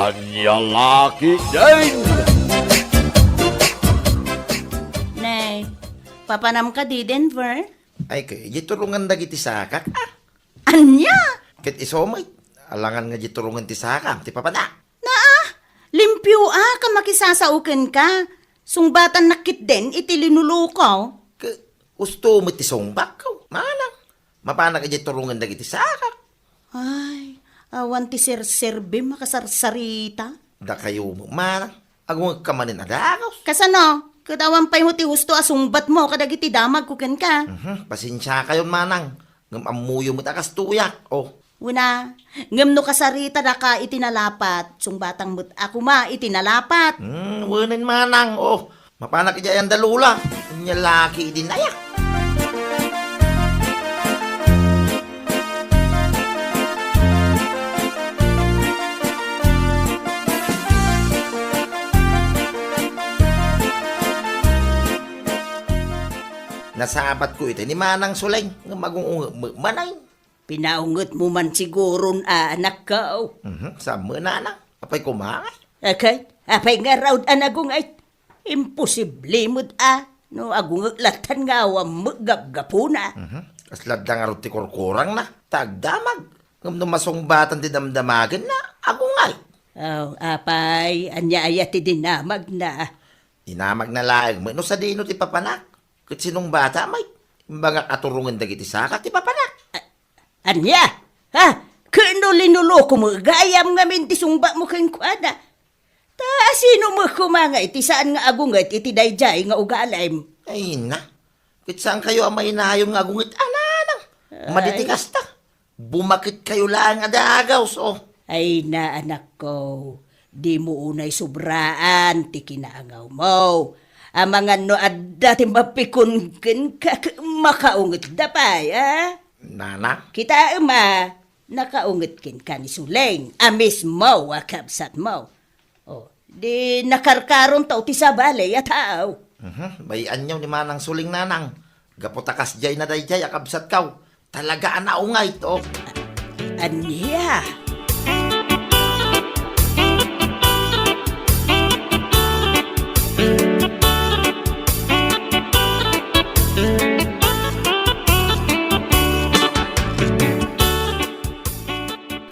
Anyang laki din! Nay, papanam ka di Denver? Ay, kaya jiturungan na giti sakak. Anya? Kit isomay, alangan nga jiturungan ti sakam, ti papana. Limpyo ka makisasauken ka. Sungbatan nakit din iti linulukaw. Gusto mo ti songbak ko, manang. Mapana ka jiturungan na giti sakak. Ay, awan ti sir-serbe makasarsarita. Da kayo mo, manang. Agong kamanin adagaw. Kasano? Kadawan pa'y mo ti husto asungbat mo kadagiti damag kuken ka. Pasensya kayo, manang. Ngam amuyo mo takas tuyak. Oh, Una, ngem no kasarita na ka itinalapat. Sungbatang mo't ako ma itinalapat. wanin manang. Oh, mapana ka dyan dalula. Anya laki din ayak. Nasabat ko ito ni Manang Suleng. Nga magong manay. Pinaungot mo man siguro anak ka. Sa manang. Apay kumangay. Okay, apay nga raud anagong ay imposible mo't no agong latan nga awam gapgapuna. Aslad lang arot ti korkorang na. Tagdamag. Ngam no masungbatan ti damdamagan na. Agungay. Oh, apay, anya ayati dinamag na. Inamag na laeng mo. No sa dino ti papanak. Kat sinong bata may. Imbanga katurungan dagiti sakak ti papanak. Anya? Ha? Kano linuloko mo? Gayam nga min ti sungba mo kang kuada. Ta, sino mo kumanga iti saan nga agungat iti dayjay nga ugalim? Ay na. Kat saan kayo ang mainayong nga agungit ananang. Maditikas ta. Bumakit kayo lang adagaw. So. Ay na anak ko, di mo unay sobraan ti kinaangaw mo. Ang mga no adda ti mapikon ka makaungit dapay, ha? Nana. Kita nakaungit kin ka ni Suleng, amis mo, akabsat mo. O, di nakarkaron tao ti sabali at tao. Bayan nyo ni Manang Suling nanang. Gaputakas jay na day jay akabsat kaw. Talaga anaungay to. Anya?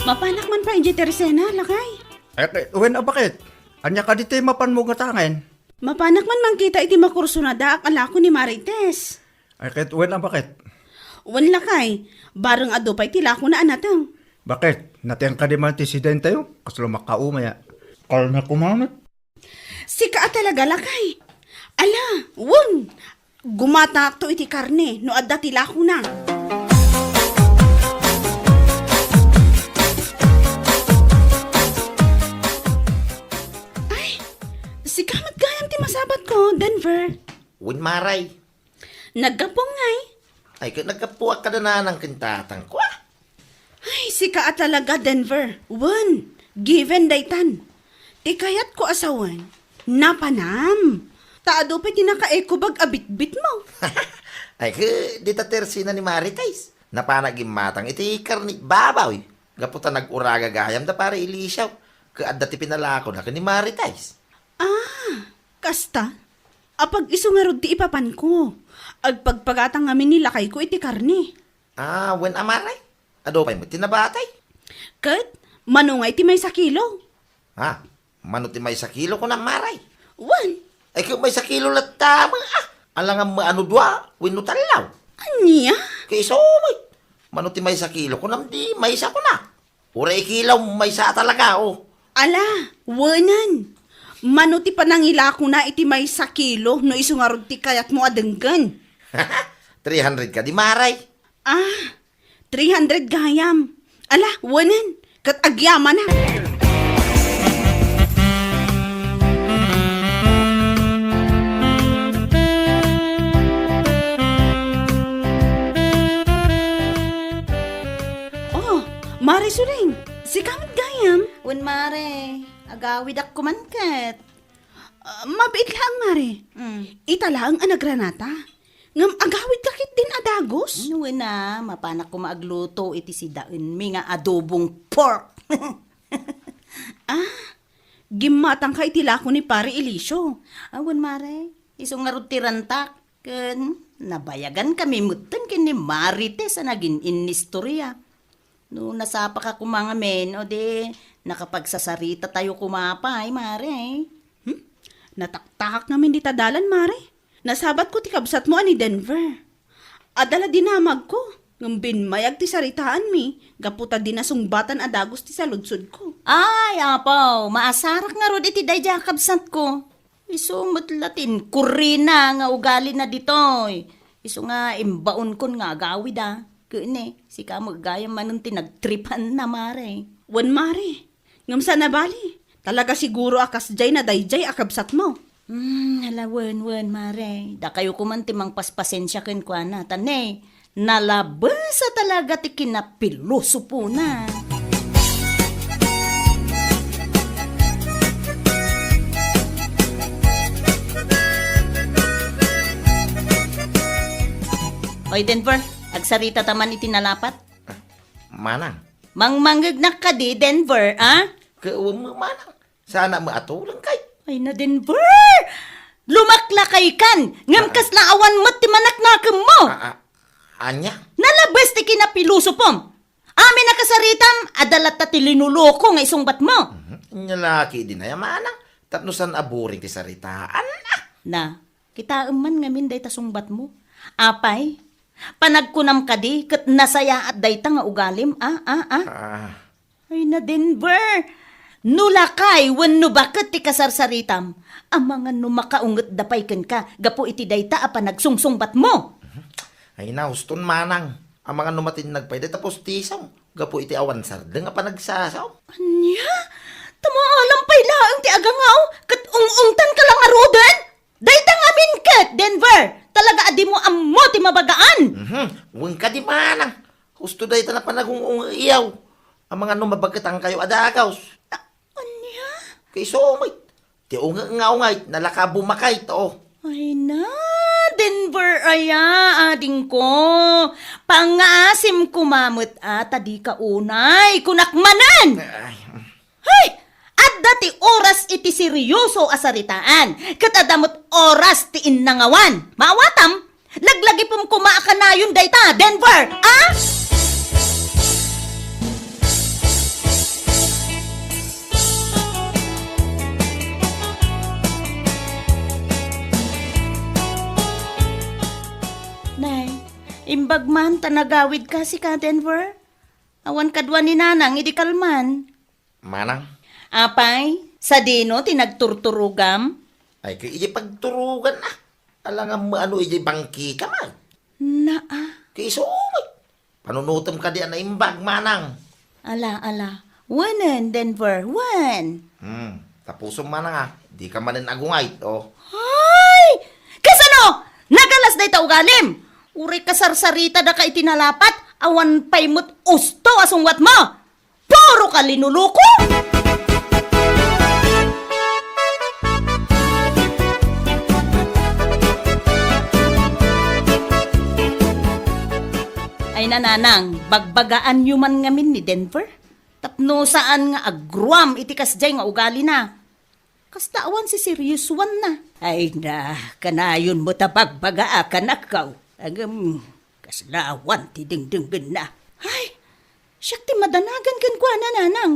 Mapanak man pa inji Teresena, lakay. Wen bakit? Anya ka dito mapan mo gatangin? Mapanak man mangkita iti makurso na da akala ko ni Marites. Ay kahit wen bakit? Wan lakay, bareng ado pa itila ko na anatang. Bakit? Natiyang ka di man ti sidente yo? Kaslo makaumaya. Kal na kumanat. Sika talaga lakay. Ala, wun! Gumata to iti karne, no adda tila ko na. Ay, sikamat gayam ti masabat ko, Denver. Win maray. Nagkapong ngay. Ay, nagkapuak ka na ng kintatang ko. Ay, sika talaga, Denver. Wun, given daytan. Tikayat ko asawan. Napanam. Taado pa tinakaeko bag abit-bit mo. Ay, dita tersina ni Maritais. Napanagim matang iti karni babaw. Gaputa nag-uraga gayam da para ilisyaw. Kaadda ti pinalako na ka ni Maritais. Kasta, apag iso nga rod ti ipapan ko. Agpagpagatang ngamin nilakay ko iti karni. Wen amaray. Ado pa'y mo tinabatay. Kat, manungay ti may sakilo. Mano ti may sa kilo ko na maray. Wan, Ay, kung may sa kilo lang tama, alangan maano dwa, wino talaw. anya? Kay somay. Mano ti may sa kilo ko nam di may sa ko na. Ura ikilaw, may sa talaga, oh. Ala, wanan. Mano ti panangila ko na iti may sakilo no iso nga rod ti kayat mo adenggan. 300 ka di maray. 300 gayam. Ala, wanan. Kat agyaman na. Mare Suling, si kamit gayam. Wen mare, agawid ak kumanket. Mabait lang, Mare. Ita lang ang nagranata. Ngam agawid kakit din adagos. Wen na, mapanak ko maagluto iti si daen mi nga adobong pork. Gimatang ka itila ko ni pare Elisio. Awan mare, isong nga tirantak. Ken, nabayagan kami mutan kin ni Marites sa naging inistorya. No, nasapa ka kumanga men, o de, nakapagsasarita tayo kumapay, mare. Nataktak namin di tadalan, mare. Nasabat ko ti kabsat mo ani Denver. Adala dinamag ko. Ngambin mayag ti saritaan mi. Gaputa di nasungbatan adagos ti saludsod ko. Ay, apaw, maasarak nga rod iti dayja kabsat ko. Iso matlatin, kurina nga ugali na ditoy. Iso nga imbaon kon nga agawid Kune, si ka magayam manun tinagtripan na mare. Wan, mare. Ngamsa na bali. Talaga siguro akas jay na dayjay akabsat mo. Wen, mare. Da kayo kumantimang paspasensya ken kwa na. Tanay, nalabasa talaga ti kinapiluso po na. Oy, Denver, agsarita taman iti nalapat. Manang, Mangmanggagnak ka di, Denver, kauwang mo manang. Sana maatulang kay. Ay na, Denver! Lumaklakay kan! Ngam kas laawan mo't ti manaknakam mo! Anya? Nalabas ti kinapiluso pom! Amin nakasaritam, adalat ta ti linuloko nga isungbat mo! Nyalaki din na manang. Tatnusan aboring ti saritaan. Na, kita man ngamin day tasungbat mo. Apay, panagkunam ka di, kat nasaya at day ta nga ugalim, Ay na, Denver! Nulakay, wenno bakit ti kasarsaritam? Ang mga numakaungot dapay ken ka, gapo iti dayta apa nagsungsungbat mo. Ay na, huston manang. Ang mga numatin nagpayda tapos tisaw. Gapo iti awan sardeng nga pa nagsasaw. Anya? Tamaalam pay laang ti agangaw, kat ung-ungtan ka lang arudan? Dayta nga min ket, Denver! Talaga adi mo ammo ti mabagaan! Huwag ka di manang. Husto dahi ta na panagong iyaw. Ang mga numabagatang kayo adagaws. Anya? Kay sumay. Ti ungay, nalaka bumakay to. Ay na, Denver, aya, ading ko. Pangasim kumamot ata di ka unay, kunakmanan! Hay! At dati oras iti seryoso asaritaan. Katadamot oras ti innangawan. Maawatam, laglagi pong kumaaka na yun dayta, Denver, Nay, imbag man tanagawid ka si ka, Denver. Awan kadwa ni nanang, idi kalman. Manang, Apay, sa dino tinagturturugam? ay kay iji pagturugan na. Alangan mo ano iji bangki ka man. Naa, Kay sumay. Panunutom ka di na imbag manang. ala. Wanen, Denver, wan. Tapusom manang Di ka manin agungay to. Ay! Kasano? Nagalas na ita ugalim. Uri kasarsarita da ka itinalapat, awan paymut usto asungwat mo. Puro ka linuluko! Ay nananang, bagbagaan yuman ngamin ni Denver. Tapno saan nga agruam iti kasjay nga ugali na. Kastaan si serious one na. Ay na, kanayon mo tapagbagaa ka na kaw. Agam, kaslawan ti dingdinggan na. Ay, siyak ti madanagan kan kwa na nanang.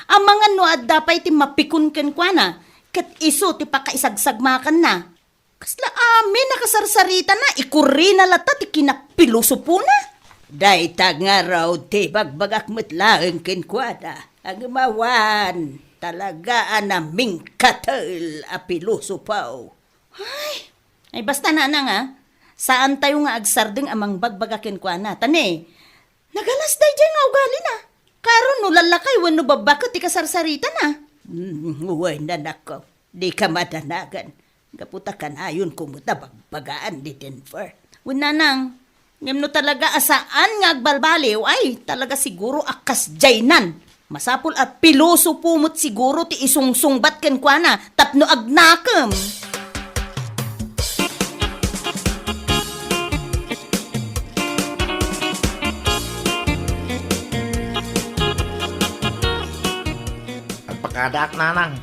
Ang mga noad dapay ti mapikun kan kwa na. Kat iso ti pakaisagsagmakan na. Kasla amin nakasarsarita na, ikuri na lata ti kinapiluso po na. Daytag nga raw ti bagbagak metlaeng kenkwada. Ang mawan, talaga anaming katal apiluso paw. Ay basta na nga, saan tayo nga agsardeng amang bagbagakin kwa na. Tane, nagalas day dyan nga ugali na. Karon no lalakay, wano babakot ti kasarsarita na. Uway na nako, di ka madanagan. Gaputa ka na yun kumuta bagbagaan di Denver. Wala nang, ngem no talaga asaan nga agbalbaliw, ay talaga siguro akas jaynan. Masapul at piloso pumot siguro ti isungsungbat ken kwa na, tapno agnakam. Agpakadak nanang.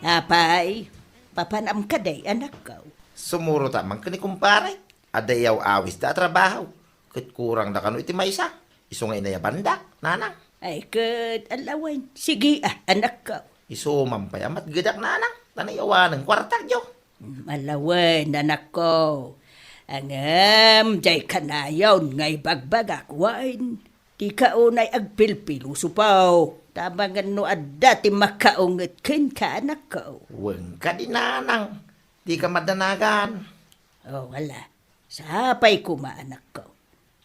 Apay, papanam ka day, anak ko. Sumuro tamang kani kumpare. Adayaw awis da trabaho. Kat kurang da kano iti maysa. Iso nga inaya banda, nanang. Ay, kat alawan. Sige anak ko. Iso mampay amat gadak nanang. Tanayawan ng kwartak jo. Malawan, anak ko. Angam, jay kanayon, ngay bagbagak, wain. Di ka unay agpilpilo supaw. Tabangan no adda ti makaunget ken ka, anak ko. Weng ka di nanang. Di ka madanagan. Oh, wala. Sapay kuma, anak ko.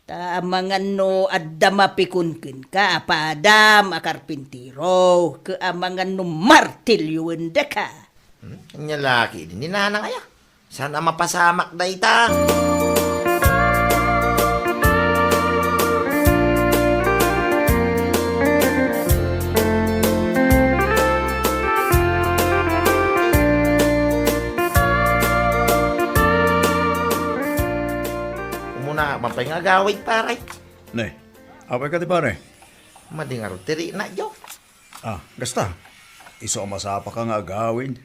Tamangan no adda mapikun ka, padam akarpintiro. Kaamangan no martilyuan da ka. Kanya laki din ni nanang aya. Sana mapasamak da ita. Umuna, mampay nga gawid paray. Ne, apay ka di pare? Madingaro tiri na jo. Ah, gasta. Iso masapa ka nga agawin.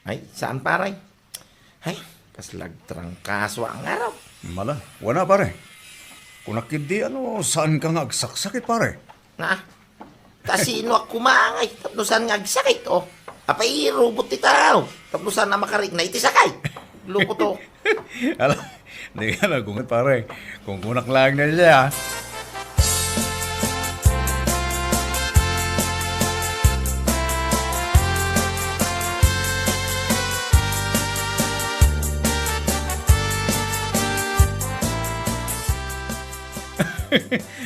Ay, saan paray? Ay, kaslag trangkaso ang araw. Mala, wala pare. Kung nakindi saan ka nga agsaksakit pare? Nga, tasino ako kumangay. Tapnosan nga agsakit, oh. Apay, robot ti tao. Tapnosan na makarig na iti sakay. Luko to. Ala, di ka nagungat pare. Kung kunak lang na siya.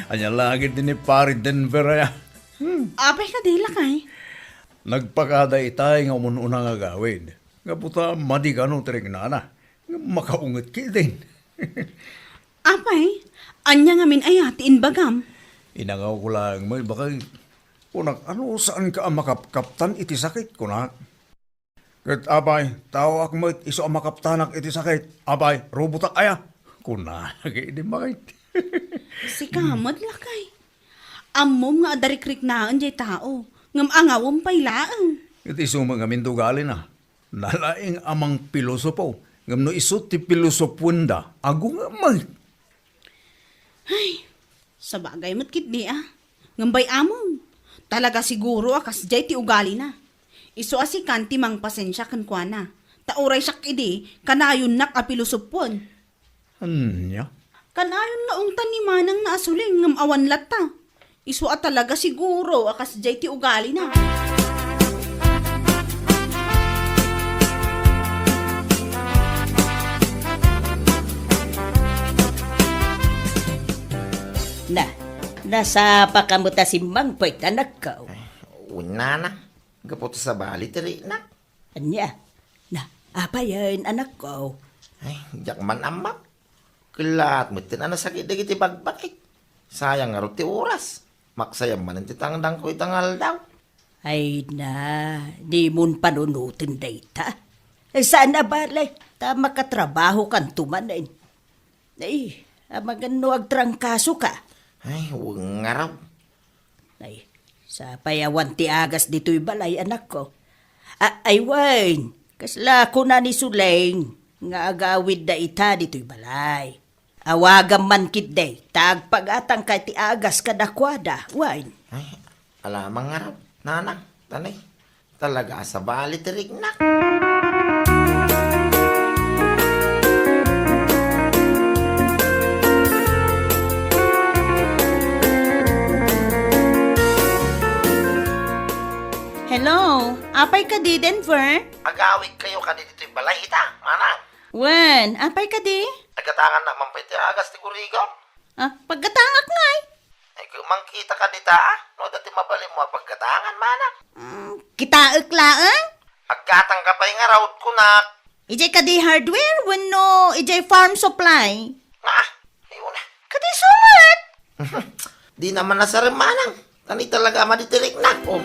Anya lagi din ni pare Denver ya. Apay ka di lakay. Nagpakada itay nga umununa nga gawin. Nga puta madigano tering nana. Nga makaungat ki din. Apay, anya nga min ayatiin bagam. Inangaw ko lang may baka kunak saan ka ang makapkaptan iti sakit kunak. Kat abay, tawak mo iso ang makaptanak iti sakit. Abay, robotak aya. Kunak, hindi makit. Si kamad lakay. Amom nga adarikrik naan jay tao. Ngam angawam pailaang. Iti sumang amin dugali na. Nalaing amang pilosopo. Ngam no isot ti pilosopwenda. Ago nga man. Sa bagay mo't kitdi Ngambay among. Talaga siguro akas jay ti ugali na. Iso asikan ti mang pasensya kan kwa na. Tauray siyak idi, kanayon nak apilosopon. Anya? Kanayon nga ungtan ni manang naasuling ngam awan lata. Iso talaga siguro akas jay ti ugali na. Nasapa ka mo ta si Mang Poy, anak ko. Una na. Gapoto sa bali tiri na. Anya, apa yan, anak ko? Ay, jak man amak. Kelat mo tin sakit dagi ti bagbakit. Sayang nga ti oras. Maksayam man ti tangdang ko itangal daw. Ay di mun panunutin data. Saan na balay? Ta makatrabaho kan tumanin. Ay, amagano agtrangkaso ka. Ay, huwag nga raw. Ay, sa payawan ti agas dito'y balay, anak ko. Ay, wain, kasla ko na ni Suleng, nga agawid da ita dito'y balay. Awagam man kit day, tagpagatang kay ti agas kadakwada, wain. Ay, alamang nga raw. Nanang, tanay. Talaga sa bali tirig na. Hello, apay ka di Denver? Agawid kayo ka dito yung balay ita, manang. Wen, apay ka di? Agatangan na mampay ti agas ti kurigo. Pagkatangak nga Ay, kung mangkita ka dita, no dati mabali mo pagkatangan, manang. Kitaak laang? Agkatang ka pa yung araut ko na. Ijay ka di hardware, wano ijay farm supply. Nga, ayun na. Kadi sumat! Di naman nasarim, manang. Tani talaga maditirik na. Oh.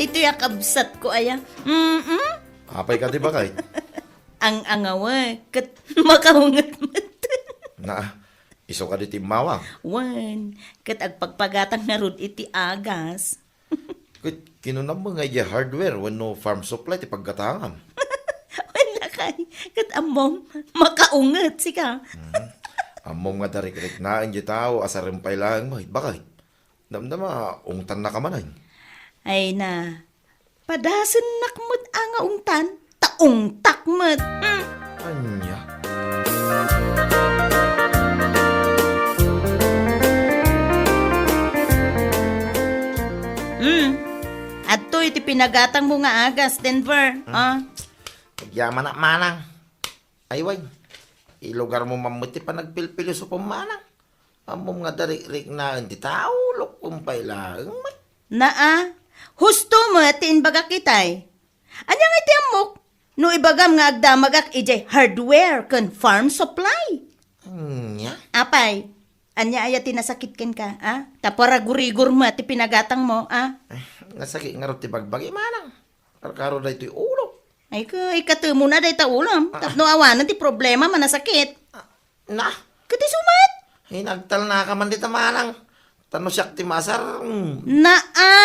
Ito yung kabsat ko aya. Apay ka di ba kay? Ang angawa, kat makaungat-mat. Na, iso ka di timawang. Wan, kat agpagpagatang nga rod iti agas. Kinunam mo nga iya hardware when no farm supply ti pagkatangam. Wala kay, kat amom, makaungat sika. Amom nga darik-rik na ang tao asarimpay lang mo. Bakit? Damdama, ungtan na ka man ay. Ay na, padasan nakmut ang ungtan, taong takmut. Anya? At to iti pinagatang mo nga agas, Denver. Yaman na manang. Ayway, ilugar mo mamuti pa nagpilpilo sa pamanang. Amom nga darik-rik na ang tao, lukumpay lang. Naa, husto mo tin baga kitay. Anyang iti amok, no ibagam nga agdamagak ijay hardware kan farm supply. Anya? Apay, anya aya tinasakit ken ka, Tapara gurigur mo ti pinagatang mo, Nasakit nga rin ti bagbagi manang. Karkaro na ito'y ulo. Ay ko, ikatumo na day ta ulam. Tapno awanan ti problema manasakit. Na, Kati sumat. hinagtal na ka man dita manang. Tano siyak ti masar. Naa,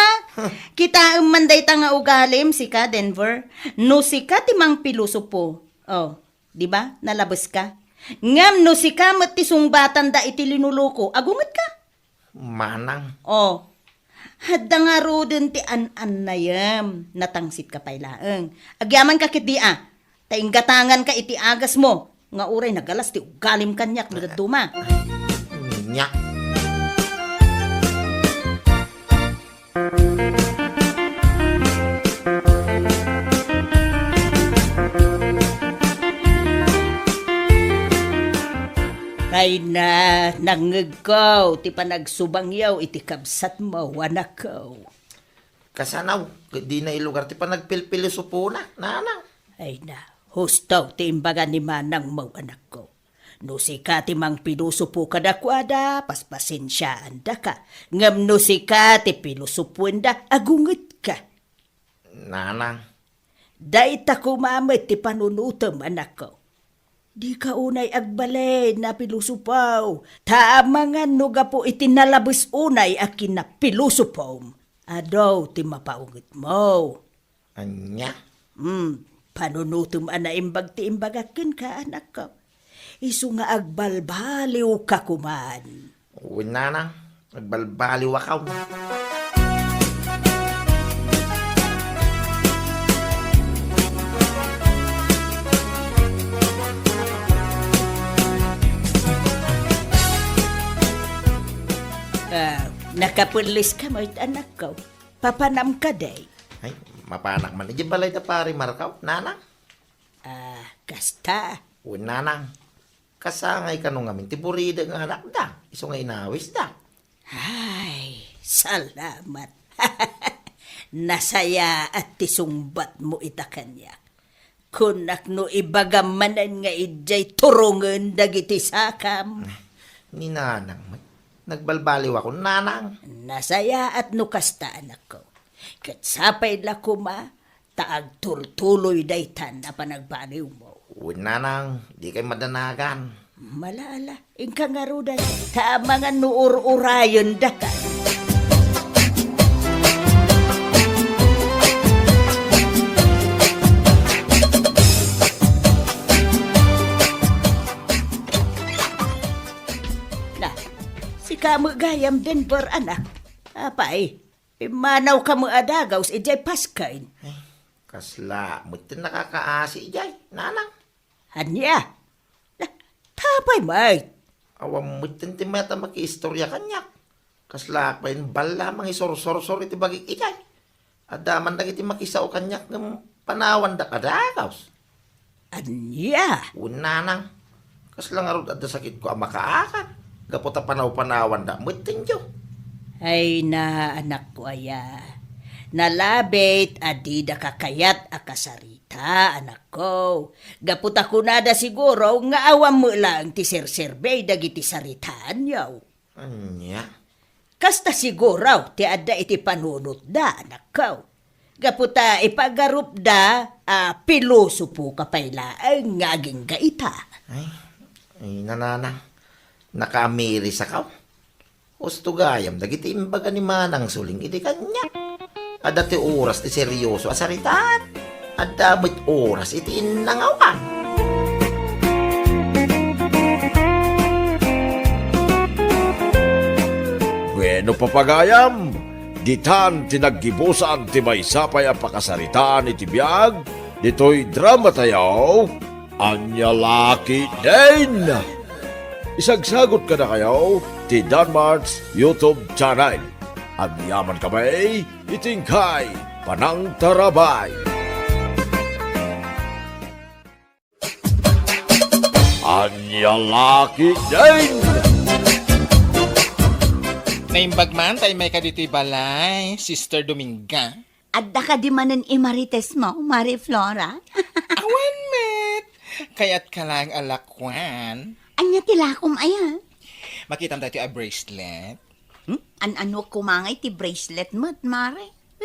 kita manday ta nga ugalim sika Denver. No sika ti mang piluso po. Oh, di ba? Nalabas ka. Ngam no sika met ti sungbatan da iti linuluko. Agunget ka. Manang. Oh. Hadda nga rodin ti an-an na yam. Natangsit ka pailaeng. Agyaman ka kiti Tainggatangan ka iti agas mo. Nga uray nagalas ti ugalim kanyak na duma. Nya. Ay na, nangagaw, ti panagsubangyaw, iti kabsat mo, anak ko. Kasanaw, di na ilugar ti pa nagpilpili supuna, nanang. Ay na, hustaw ti imbaga ni manang mo, anak ko. No si ka ti mang pilusupo kadakwada, paspasensyaan da ka. Ngam no si ka ti pilusupuan da, agungit ka. Nanang. Dahit ako mamit ti panunutom, anak ko. Di ka unay agbalay na pilusupaw. Tama nga nuga po itinalabis unay akin na pilusupaw. Adaw ti mapaungit mo. Anya. Panunutom ana imbag ti imbagakin ka, anak ko. Isu nga agbalbaliw ka kuman. Uy, nanang. Nagbalbaliw akaw. Nakapulis ka mo anak ko. Papanam ka day. Ay, mapanak man. Di balay ta pari markaw. Nanang. Kasta. Uy, nanang. Kasangay ka nung amin. Tiburida nga anak da. Iso nga inawis da. Ay, salamat. Nasaya at tisungbat mo ita kanya. Kunak no ibagamanan nga ijay turungan dagiti sakam. Ni nanang. Nagbalbaliw ako, nanang. Nasaya at nukasta anak ko. Katsapay la kuma, taag turtuloy daytan na panagbaliw mo. Uy, nanang. Di kay madanagan. Malala, ingka nga ruday, tama nga nuur-urayon da ka. Kamu gayam Denver anak. Apay, manaw ka mo adagaw sa ijay paskain. Ay, kasla, mutin nakakaasi ijay, nanang. Hanya? Tapay may. Awam mutin ti mata maki-istorya kanyak. Kasla pa yun bala mga isor-sor-sor iti bagik ijay. Adaman na iti makisao kanyak ng panawan da kadagaw. Anya? Nanang, kasla nga rin ada sakit ko ang makaakan. Gapot ang panaw-panawan da, mutin jo. Ay na anak ko aya. Nalabit adida kakayat akasarita anak ko. Gapot ako nada siguro nga awam mo lang ti serserbay dagiti saritaan yaw. Anya? Kasta siguro ti adda iti panunot da anak ko. Gaputa ipagarup da Piloso po kapayla ang ngaging gaita. Ay, nanana. Nakaamiri sa kaw. Gusto gayam, dagiti imbaga ni Manang Suling, iti kanya. Adati oras ti seryoso asaritaan. Adamit oras iti inangawan. Bueno papagayam, ditan tinaggibusan ti may sapay ang pakasaritaan iti biyag, dito'y drama tayo, anya laki din. Isagsagot ka na kayo, ti Danmart's YouTube channel. Ang yaman kamay, itingkay, panang tarabay. Anya laki din. Naimbag man tayo may kadito'y balay, Sister Dominga. Adda ka di manan imarites mo, Marie Flora. Awan, met! Kaya't ka lang alakwan. Anya tilakom aya. Makita mo tayo a bracelet. An-ano kumangay ti bracelet mo, Mare?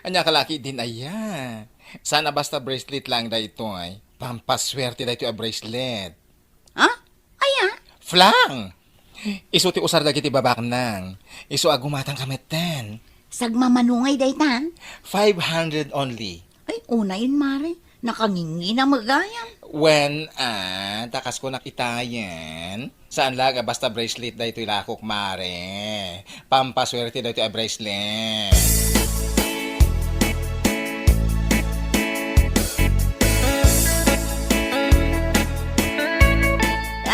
Anya kalaki din aya. Sana basta bracelet lang da ito ay. Pampaswerte da ito a bracelet. Ha? Aya? Flang! Iso ti usar da kiti babak nang. Iso agumatang kameten. Sagmamanungay day ta? 500 only. Ay, una yun, Mare. Nakangingi na magayam. When, takas ko nakita yan. Saan laga basta bracelet da ito ilakok, mare. Pampaswerte da ito a bracelet.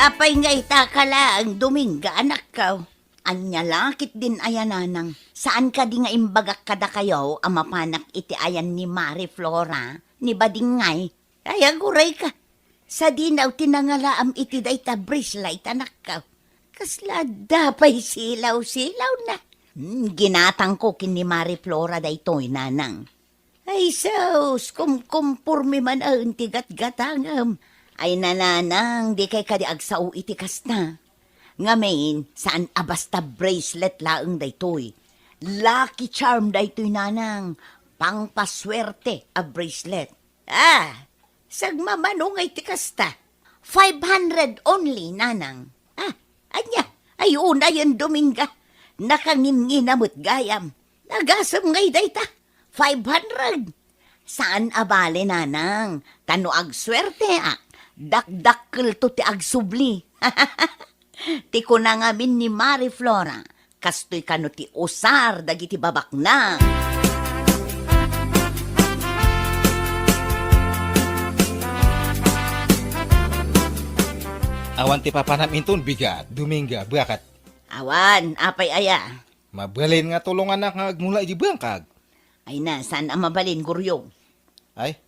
Apay nga ita ka lang, Dominga, anak ka. Anya lakit din ayananang. Saan ka di nga imbagak kada kayo ang mapanak iti ayan ni Marie Flora, ni Badingay? Ay, aguray ka. Sa dinaw tinangalaam iti dayta bracelet, anak ka. Kasla dapay silaw-silaw na. Ginatang ko kin ni Marie Flora daytoy nanang. Ay, sus, kumpurmi man ang tigat-gatangam. Ay nananang, di kay kadiag sao iti kasna. Ngamin, saan abasta bracelet laeng daytoy. Lucky charm daytoy nanang. Pangpaswerte a bracelet. Sagmamanungay ti kasta. 500 only, nanang. Anya, ay una yan Dominga. Nakanginginamot gayam. Nagasam ngay dayta. 500. Saan abale, nanang? Tano ag swerte, Dakdakkel to ti agsubli. Ti ko na ngamin ni Marie Flora. Kastoy kano ti usar dagiti babak na. Awan ti papanaminton bigat, Dominga, bakat. Awan, apay aya. Mabalin nga tulungan na nga agmula iti bangkag. Ay na, saan ang mabalin, Guryo? Ay,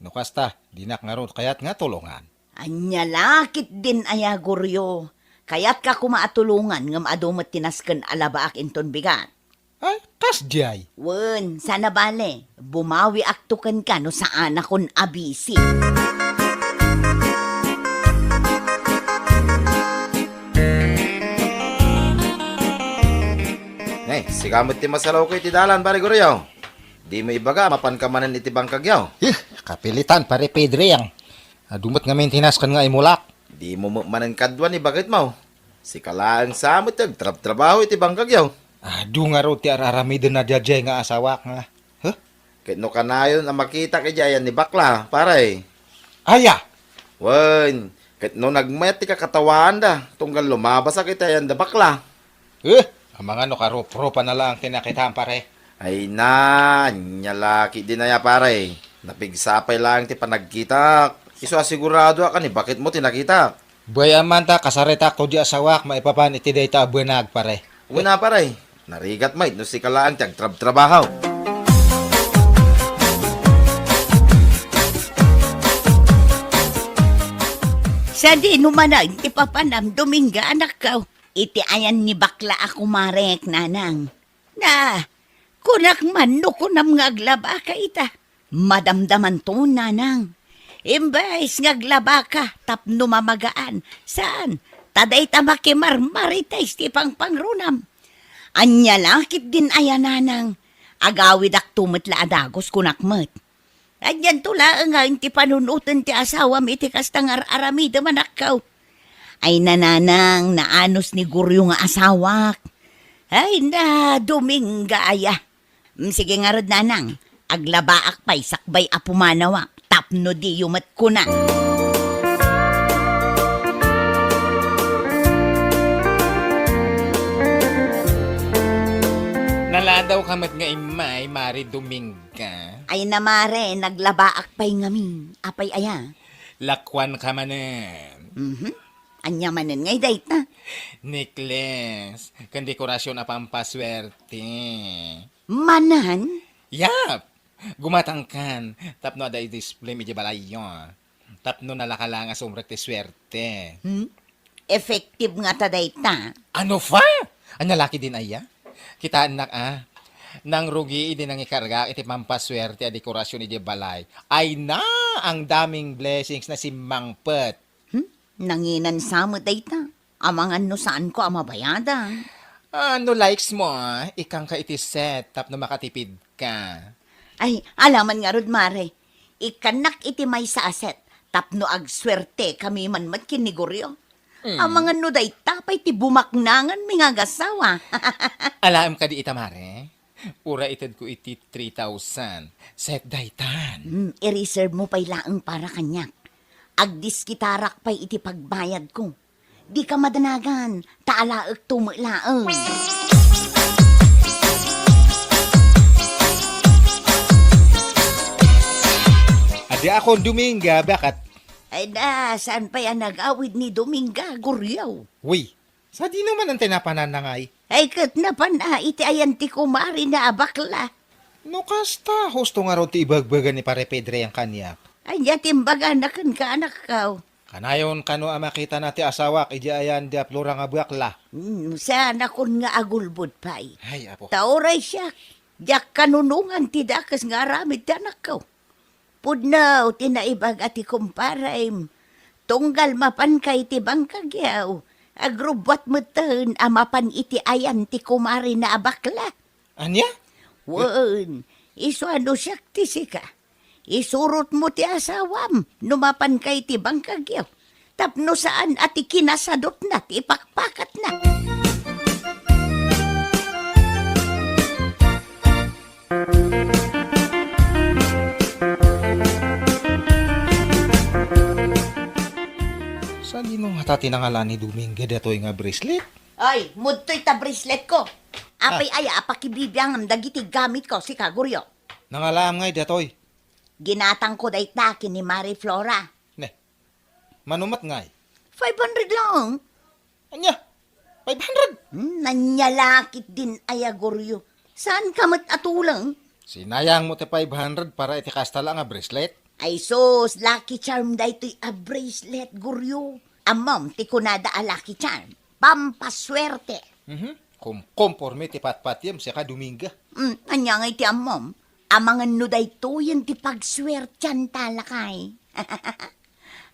nukasta, dinak nga ron, kaya't nga tulungan. Anya lakit din aya, Guryo. Kaya't ka kumaatulungan ngam adumat tinasken alabaak inton bigat. Ay, kasjay. Wen, sana bale, bumawi aktukan ka no saan akon abisi. Sikamot ti masalaw ko iti dalan, pare Guryo. Di mo ibaga, mapankamanan iti bangkag yaw. Kapilitan, pare Pedro yang. Dumot nga maintenance kan nga imulak. Di mo manan kadwa ni bakit mo. Si kalaang samot yung trabaho iti bangkag yaw. Nga ro ti araramidin na diyadjay nga asawak nga. Kahit no kanayon ang makita kay Jayan ni bakla, pare. Aya! Wen, kahit no nagmet ti kakatawaan da, tunggal lumabas akit ayan da bakla. Ang mga no karup-rupa na lang tinakitaan pare. Ay na, nyalaki din na ya pare. Napigsapay lang ti panagkita. Iso asigurado ka ni bakit mo tinakita. Bayaman ta, kasarita ko di asawak, maipapan iti dayta abuenag pare. Una pare, narigat mait no si kalaang tiyag trabaho. Sa di numanay, ti papanam, Dominga, anak ka. Iti ayan ni bakla ako marek, nanang. Na, kunak man no kunam ngaglaba ka ita. Madamdaman to, nanang. Imbes ngaglaba ka, tapno mamagaan. Saan? Taday tamakimar maritais ti pangrunam. Anya lakit din ayan, nanang. Agawid ak tumet la adagos kunakmet. Anyan tula nga inti panunutan ti asawa mi iti kastang aramida manakaw. Ay nananang naanos ni Guryo nga asawak. Ay na Dominga aya. Sige nga rod nanang, aglabaak pa'y sakbay apumanawak. Tapno di yumat ko na. Naladaw kamat nga imay, Mari Dominga. Ay namare, naglabaak pa'y ngamin. Apay aya. Lakwan ka manen. Anyamanan ngay dayt na. Necklace, kan dekorasyon na pampaswerte. Manan? Yap! Gumatangkan. Tapno ada i-display medyo balayo. Tapno nalakalanga sumrek ti swerte. Effective nga ta dayt na. Ano fa? Ang lalaki din aya? Kita anak nang rugi din ang ikarga iti pampaswerte a dekorasyon iti balay. Ay na ang daming blessings na si Mangpet. Nanginan sa mo dayt na. Amang ano saan ko amabayadan. Ano likes mo? Ikang ka iti set tapno makatipid ka. Ay, alaman nga rod mare. Ikanak iti may sa aset. Tapno agswerte kami man matkiniguryo. Amang ano dayt tapay ti bumaknangan mi nga gasawa. Alam ka di itamare? Ura itad ko iti 3,000. Set daytan. I-reserve mo pa'y laang para kanyak. Agdiskitarak pa'y iti pagbayad ko. Di ka madanagan, taalaak tumulaang. Adi ako Dominga, bakit? Ay na, saan pa yan nag-awid ni Dominga, Guryaw? Uy, sa di naman ang tinapananangay. Ay kat na pa na, iti ayan ti kumari na abakla. No kasta, husto nga ron ti ibagbagan ni Pare Pedre ang kanyak. Ay niya timbaga na kan ka anak kaw. Kanayon kano ang makita nati asawak, iji ayan di aplura nga bakla. Sana kun nga agulbod pa'y. Ay, apo. Tauray siya, diyak kanunungan ti dakas nga aramid ti anak kaw. Pudnaw, tinaibag ati kumparaim. Tunggal mapan kay ti bangkagyaw. Agrubot mo tan, amapan iti ayan ti kumari na abakla. Anya? Wan, iso ano siya ti sika. Isurot mo ti asawam, numapan kay ti bangkagyaw. Tapno saan ati kinasadot na ti pakpakat na. Saan di nung hatati na nga ni Dominga datoy nga bracelet? Ay, mudtoy ta bracelet ko. Apay aya, apakibibiyang ang dagiti gamit ko, si Kaguryo. Nangalam ngay datoy. Ginatang ko day takin ni Mari Flora. Ne, manumat ngay. 500 lang. Anya? 500? Nanyalakit din aya, Guryo. Saan ka mat atulang? Sinayang mo ti 500 para iti kasta lang nga bracelet. Ay sos, lucky charm da ito'y a bracelet, Guryo. Amam, ti kunada a lucky charm. Pampaswerte. Kung conforme ti patpatyam siya ka Dominga. Anya nga iti amam. Amangan no da ito yan ti pagswertyan talakay.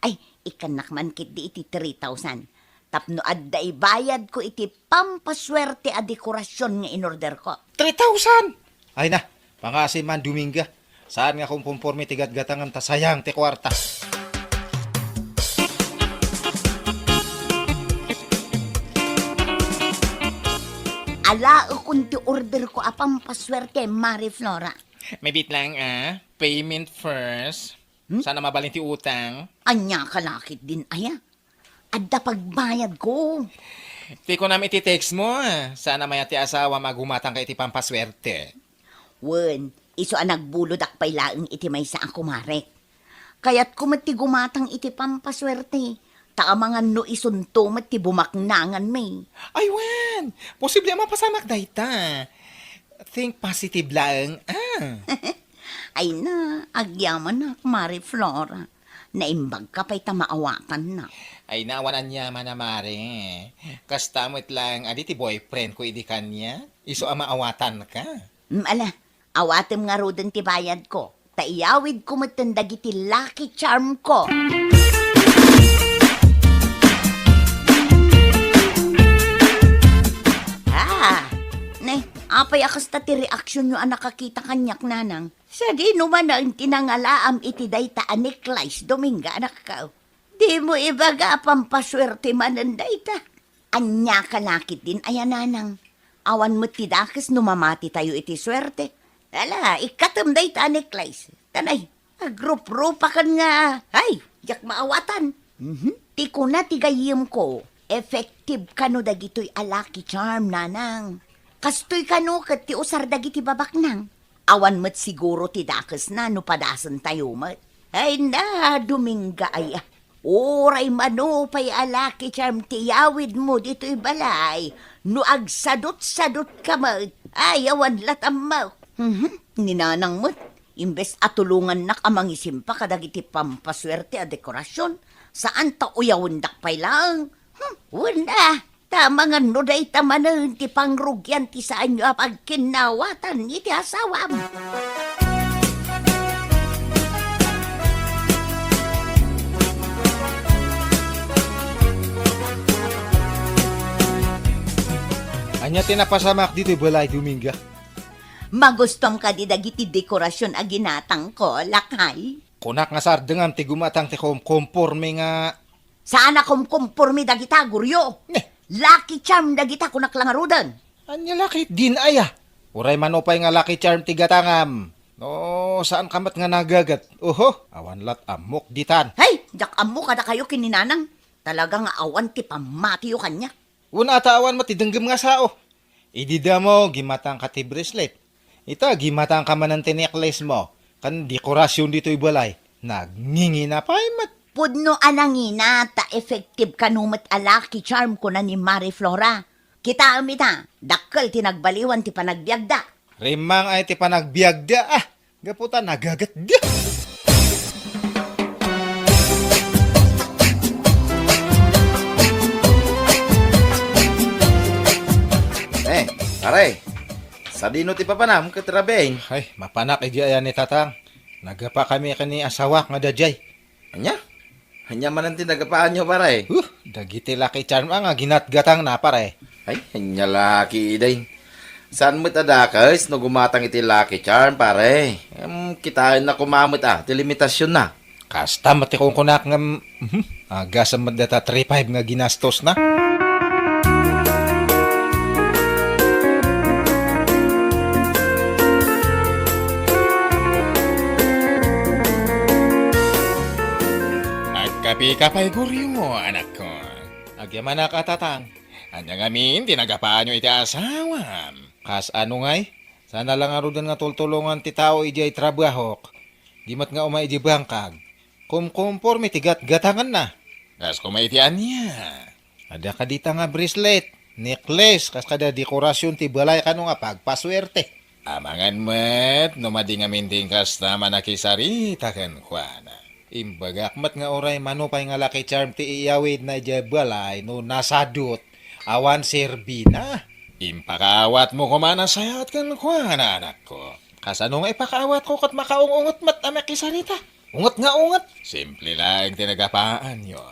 Ay, ikanak man kit di iti 3,000. Tapno adda ibayad ko iti pampaswerte a dekorasyon nga inorder ko. 3,000! Ay na, pangasi man Dominga. Saan nga kung conforme ti gatgatangan ta sayang ti kwarta. Ala, kung ti order ko a pampaswerte, Mari Flora. May bit lang payment first. Sana mabalin ti utang. Anya kalakit din aya. Adda pagbayad ko. Ti ko namin iti-text mo. Sana may ati asawa magumatang ka iti pampaswerte. Wen, iso ang nagbulod akpay laeng iti may sa ang kumarek. Kaya't kumati gumatang iti pampaswerte. Taamangan no isunto mati bumaknangan may. Ay, wan! Posible mapasamak dayta. Think positive lang. Ay na, agyaman na, Mari Flora. Naimbag ka pa'y tamaawatan na. Ay, nawanan niya manamare. Kastamot lang, adi ti boyfriend ko idi kanya. Iso maawatan ka. Ala, awatem nga roden ti bayad ko. Taiyawid ko matandag iti lucky charm ko. Apay akas ta ti reaksyon nyo ang nakakita kanyak nanang. Sa di naman ang tinangalaam iti dayta Niklays Dominga anak ka. Di mo ibaga pampaswerte manan dayta. Anya kalakit din ayananang. Awan mo tidakas numamati tayo iti swerte. Ala, ikatam dayta Niklays. Tanay, agrup-rupa kan nga. Ay, jak maawatan. Ti ko na tigayim ko. Effective kano dagitoy alaki charm nanang. Kastoy kano kat ti usar dagiti babak nang. Awan mat siguro ti dakas na no padasan tayo mat. Ay na, Dominga ay. Oray mano pay alaki charm ti yawid mo dito'y balay. No agsadot-sadot ka mat. Ay, awan latam mo. Ninanang mat. Imbes atulungan nak amang isimpa kadagiti pampaswerte a dekorasyon. Saan ta uyawundak pay lang? Wala. Tama nga no day tamanan ti pangrugyan ti saan nyo pagkinawatan iti asawam. Anya tinapasamak dito balay Dominga. Magustong ka di dagiti dekorasyon a ginatang ko, lakay. Kunak nga sardengan ti gumatang ti komporme nga. Saan akom kumpormi dagita, guryo? Lucky charm dagita kunak lang arudan. Anya lakit din aya. Uray manopay nga lucky charm ti gatangam. No, saan kamat nga nagagat? Oho, awan lat amok ditan. Hey, jak amo kada kayo kininanang. Talagang awan ti pamatiyo kanya. Una ata awan matidenggem nga sao. Idida mo, gimatang ka ti bracelet. Ita, gimatang ka man ti necklace mo. Kan dekorasyon dito'y balay. Nagngingi na pa mat. Pudno anangina ta effective kanumat alaki charm ko na ni Marie Flora. Kita amita, dakkel tinagbaliwan ti panagbiagda. Rimang ay ti panagbiagda ah. Gaputa nagagat da. Pare, sa dino ti papanam katrabeng. Ay, mapanak iji ayan ni tatang. Nagapa kami kani asawak nga dajay. Anya? Hanya man ang tinagapaan nyo, pare. Dagiti laki charm nga ginatgatang na pare. Ay, hanya laki, iday. Saan mo tadakas no gumatang iti lucky charm, pare? Kitain na kumamot ti limitasyon na. Kasta mati kong kunak nga aga sa madata 3-5 nga ginastos na. Agkapi-kapay guryo mo, anak ko. Agyaman na katatang. Anya ngamin, tinagapaan nyo iti asawam. Kas ano ngay? Sana lang arudan nga tultulungan ti tao ijay trabahok. Di mat nga umay iji bangkag. Kumporme tigat gatangan na. Kas kumaitian niya. Ada ka dita nga bracelet, necklace, kas kada dekorasyon ti balay kano nga pagpaswerte. Amangan met, numadi nga minting kas tama nakisarita kan kuana. Imbagak mat nga oray manupay nga laki charm ti iyawid na ijay balay no nasadot. Awan serbina. Impakaawat mo kumana sayat kan kuana anak ko. Kasano nga ipakaawat ko kat makaungungot mat amakisarita. Ungot nga ungot. Simple lang tinagapaan nyo.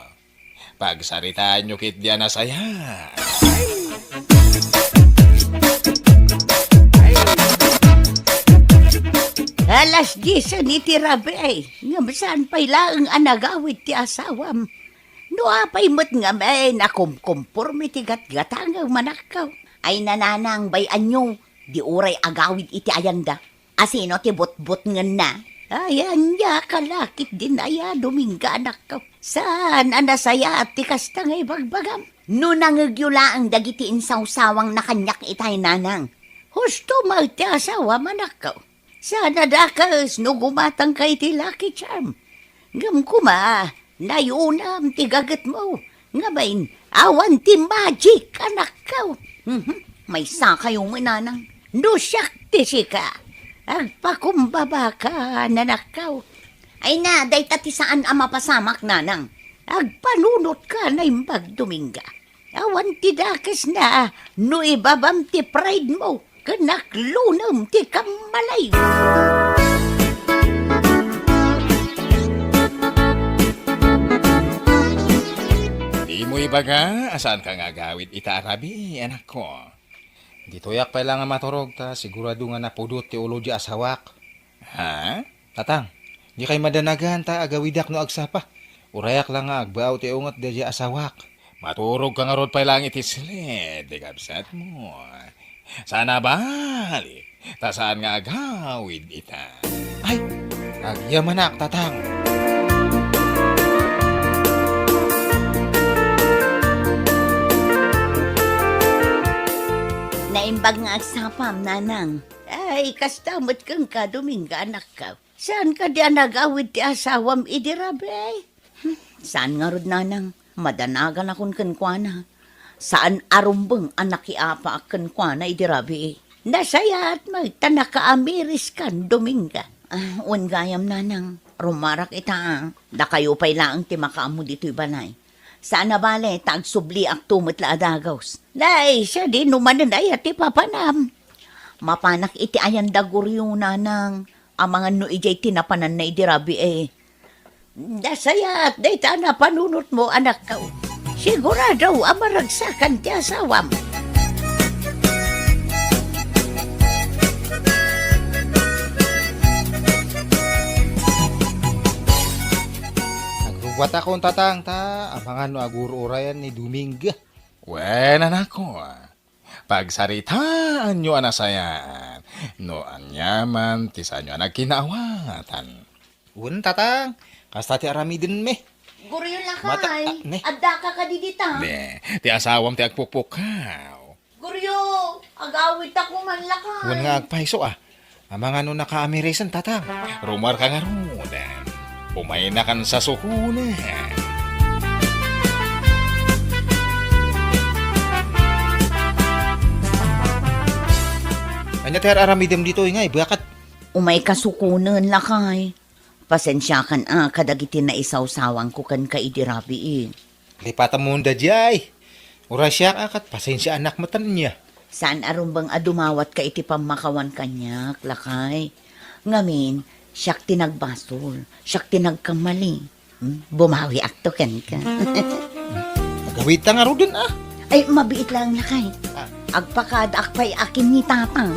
Pagsaritaan nyo kit diyan na saya. Alas 10 ni ti Rabi ay. Ngamsaan pa'y laang anagawid ti asawam. No apay mo't nga may nakumkumpurmi ti gatgatangang manakaw. Ay nananang bayan nyo. Di uray agawid iti ayanda. Asino ti bot-bot nga na. Ayan ya kalakit din aya Dominga anak ko. Saan anasaya at ti kasta ngay bagbagam. No nangyula ang dagiti insawsawang na kanyak itay nanang. Husto magti asawa manakaw. Sana dakas no gumatang kay ti lucky charm. Ngam kuma, nayunam ti gagat mo. Ngabain, awan ti magic anak ko. May sakayong mananang. No siyak ti sika. Agpakumbaba ka, nanakaw. Ay na, day tati saan ang mapasamak, nanang. Agpanunot ka na imbag Dominga. Awan ti dakas na, no ibabam ti pride mo, kanaklunam ti kamalay. Di mo ibaga, asaan ka nga gawid itaarabi, anak ko. Ditoyak pa lang nga maturog ta, sigurado nga napudot ti ulo di asawak. Ha? Tatang, di kay madanagan ta agawidak no agsapa. Urayak lang nga agbaw ti ungat di asawak. Maturog ka nga rod pa lang itisled, di kabsat mo. Sana bali, ta saan nga agawid ita. Ay, agyamanak, tatang. Naimbag nga agsapam, nanang. Ay, kastamot kang ka, Dominga, anak ka. Saan ka di nagawid ti asawam idirabe? Saan nga rod, nanang? Madanagan akong kankwana. Saan arumbeng anak iapa akan kwa na idirabi? Nasayat magtanaka amiris kan, Dominga. Gayam, nanang. Rumarak ita, da kayo pa'y laang ti makaamu dito'y balay. Saan na bale, tagsubli ak tumot la adagaws. Day, siya din numanan ay ati papanam. Mapanak iti ayan daguryo, nanang. Ang mga no ijay tinapanan na idirabi eh. Dasayat, day ta na panunot mo, anak ka. Sigurado, amaragsakan ti asawam. Agruwat akong tatang ta, abangan no agururayan ni Dominga. Wen anako, pagsaritaan nyo anasayan, no anyaman ti sa nyo nagkinawatan. Un tatang, kasta ti arami din me. Guryo Mata- lakay, ne. adda ka kadidita. Ne, ti asawam ti agpupukaw. Guryo, agawit ako man lakay. Un nga agpaiso ang mga no nakaamirisan tatang, rumar ka nga rudan. Umay na kan sa sukunan. Anya ter aramidem dito ingay, bakat Umay kasukunan lakay. Pasensya kan kadagiti na isawsawang ko kan kaidirabi eh. lipatan mo da jay. Ura siya akat, pasensya anak matan niya. Saan arumbang adumawat ka iti pamakawan kanyak, lakay. Ngamin, siyak tinagbasol, siyak tinagkamali. Bumawi akto ken ka. Agawit nga ro din Ay, mabiit lang lakay. Agpakad akpay akin ni tatang.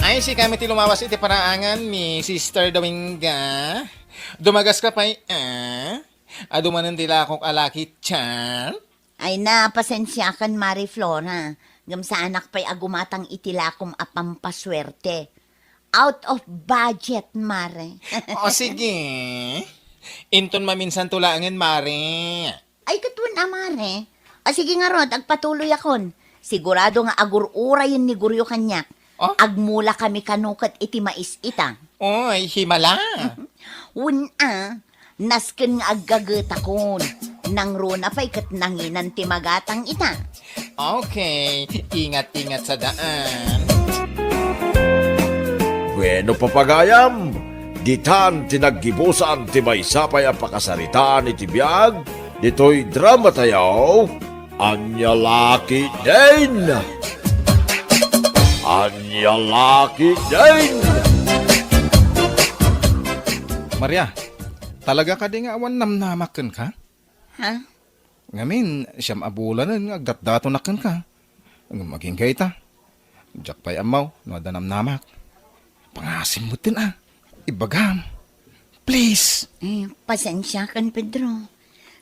Ay, si kami ti lumawas iti paraangan ni Sister Dominga. Dumagas ka pa'y, adumanan tila akong alaki tiyan. Ay na, pasensya kan Mari Flora. Ngam sa anak pa'y agumatang itilakom apampaswerte. Out of budget, Mare. O sige. Inton maminsan tulaangin, Mari. Ay, katwan Mare. O sige nga rod, agpatuloy akon. Sigurado nga agur-urayin ni Guryo kanyak. Oh? Agmula kami kanukat iti mais ita. Oy, himala. Nasken nga aggaget akon. Nang runa pa'y kat nanginan ti magatang ita. Okay, ingat-ingat sa daan. Bueno papagayam, ditan tinaggibusan ti maysapay ang pakasaritaan iti biyag, dito'y drama tayaw, Anyalaki din! Anyalaki din! Maria, talaga ka di nga awan namnamakan ka? Ha? Ngamin, siyam abulan nga agdatdato nakan ka. Maging kaita. Diyak pa'y amaw, nadanam namak. Pangasim mo din Ibagam. Please. Pasensya kan, Pedro.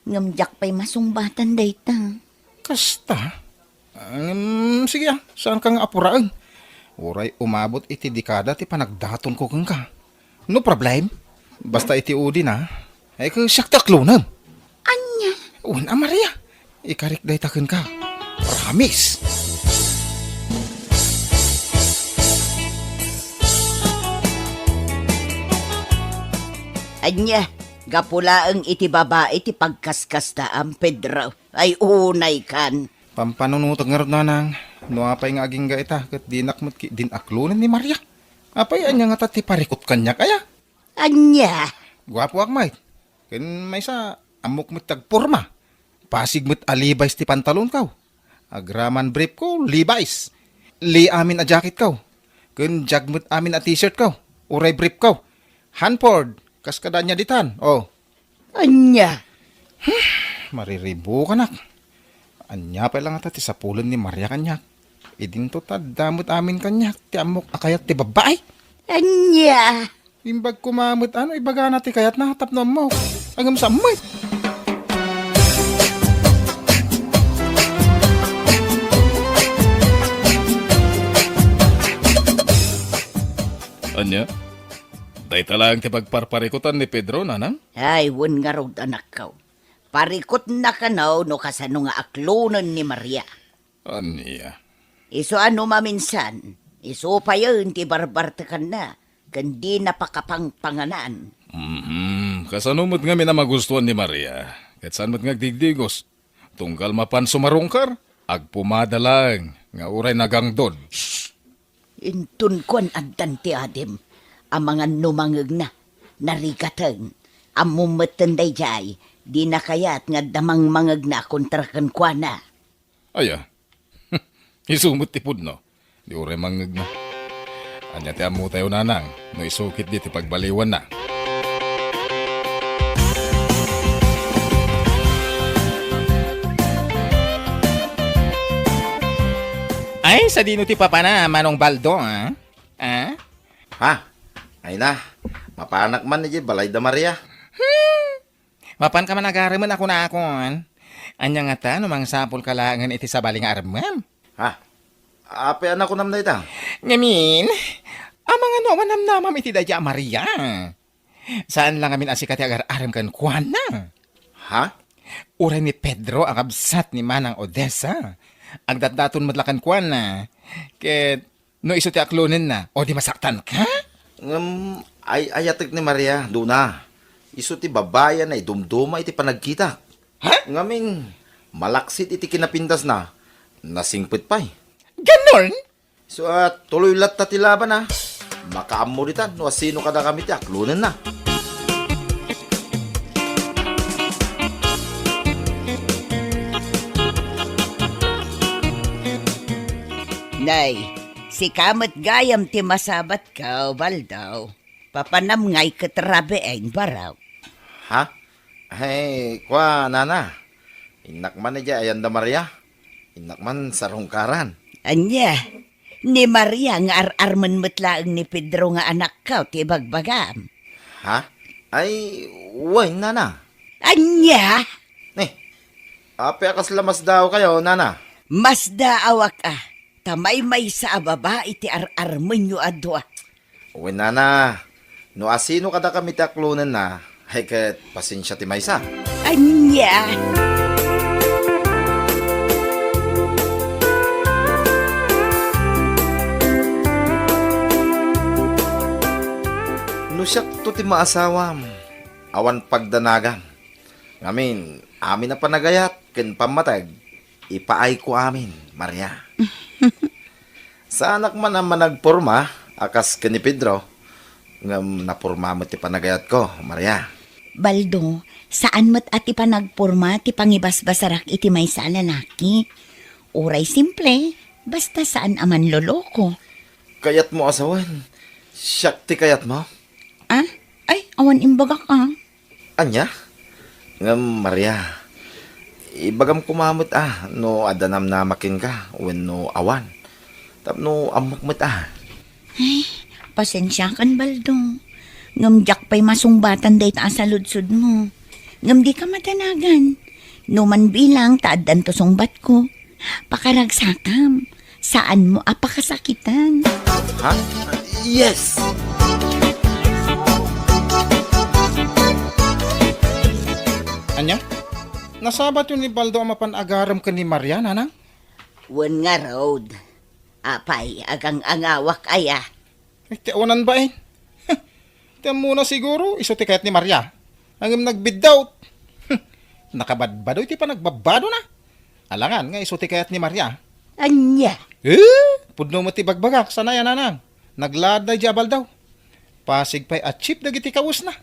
Ngamjak pa'y masumbatan dayta. Kasta. Sige saan ka nga apuraan? Uray umabot iti dekada ti panagdaton ko kang ka. No problem. Basta iti udi na. Ay ka siyak taklunan. Anya? Maria. Ikarik day taken ka. Promise. Anya? Gapulaang iti babae ti pagkaskasta ang Pedro. Ay unay kan. Pampanunutag nga rin nanang. No apay nga aging ga ita. Kat dinakmat dinaklunan ni Maria. Apay anya nga tati parikot kanya kaya. Anya? Gwapo akmay. Ken may sa amok mit tagporma. Pasig mit alibay ti pantalon kaw. Agraman brief ko, Levi's. Li amin a jacket kaw. Ken jagmut amin a t-shirt kaw. Uray brief kaw. Hanford, kaskada niya ditan. Oh. Anya? mariribo ka nak. Anya pa lang ata ti sapulan ni Maria kanyak. Idin to ta damot amin kanyak. Ti amok akayat ti babae. Anya. Imbag kumamot ibaga na ti kayat na hatap na mo. Agam sa amoy. Anya? Day talang ti pagparparikutan ni Pedro, nanang? Ay, wan nga raw anak ka. Parikot na ka no kasano nga aklonan ni Maria. Anya? Iso ano maminsan, iso pa yun ti barbartakan na, kandi napakapangpanganan. Kasanumot nga minamagustuhan ni Maria. Kat saan mo't ngagdigdigos. Tunggal mapan sumarungkar, agpumadalang, nga uray nagangdod. Intun kon addan ti Adem, ang mga numangag na, narigatan, amumatan day jay, di na kayat nga damang mangag na kontra kan kwa na. Aya, isumot tipod no. Di uray mangag na. Anya ti amu tayo nanang, no isukit di ti pagbaliwan na. Ay, sa dino ti papa na, Manong Baldo, ha? Ha? Ha? Ay na, mapanak man ni Balay da Maria. Mapan ka man agaraman ako na akon. Anya nga ta, numang sapol kalangan iti sa baling aramam. Ha? Ape anak ko nam na ita. Ngamin, amang ano, manamnamam iti dadya Maria. Saan lang amin asikat agar-aram kan kuhan na? Ha? Uray ni Pedro ang absat ni Manang Odessa. Ang datdaton madlakan kuhan na. Ket, no iso ti aklonin na, o di masaktan ka? Ay ayatek ni Maria, do na. Isu ti babayan ay dumduma iti panagkita. Ha? Ngamin, malaksit iti kinapintas na. Nasingpit pa'y. Ganon? So tuloy lat ti laban na. Makaamuritan, no sino kada kami ti aklonin na. Nay, si kamat gayam ti masabat ka, Baldaw. Papanam ngay katrabein baraw. Ha? Ay, kwa nana. Inakman na dya ayan da Maria. Inakman sa rungkaran. Anya, ni Maria nga ar-arman matlaang ni Pedro nga anak ka, ti bagbagam. Ha? Ay, way nana. Anya, Ape akas lamas daw kayo, nana. mas daawak tamay may sa ababa iti ar-arman yu adwa. Uy, nana. No asino kada kami ti aklonin na. Ay kat pasensya ti maysa. Anya, No siyak to ti maasawam. Awan pagdanagan. Ngamin, amin na panagayat, ken pamatag, ipaay ko amin, Maria. Sa anak man ang managporma, akas ken ni Pedro, ngam napurma mo ti panagayat ko, Maria. Baldo, saan mo't ati pa nagpurma ti pangibasbasarak iti may sa lalaki? Uray simple, basta saan aman loloko. Kayat mo asawan. Siyak ti kayat mo. Ah? Ay, awan imbaga ka. Anya? Ngam, Maria. Ibagam kumamot no adanam na makin ka, when no awan. Tapno amok mo't Ay, pasensya kan, Baldo. Ngamjak pa'y masungbatan day ta sa ludsud mo. Ngam di ka matanagan. Numan bilang taadan to sungbat ko. Pakaragsakam. Saan mo apakasakitan? Ha? Yes! Anya? Nasabat yun ni Baldo ang mapanagaram ka ni Maria, nanang? Wan nga road. Apay, agang angawak aya. Tiawanan ba eh? Tiyan muna siguro, iso ti kayat ni Maria. Ang nagbidawt. Nakabadbado, iti pa nagbabado na. Alangan nga, iso ti kayat ni Maria. Anya? Pudno mo ti bagbagak, sana yan nanang. Nagladay jabal daw. Pasig pa'y achieve dagiti kawus na.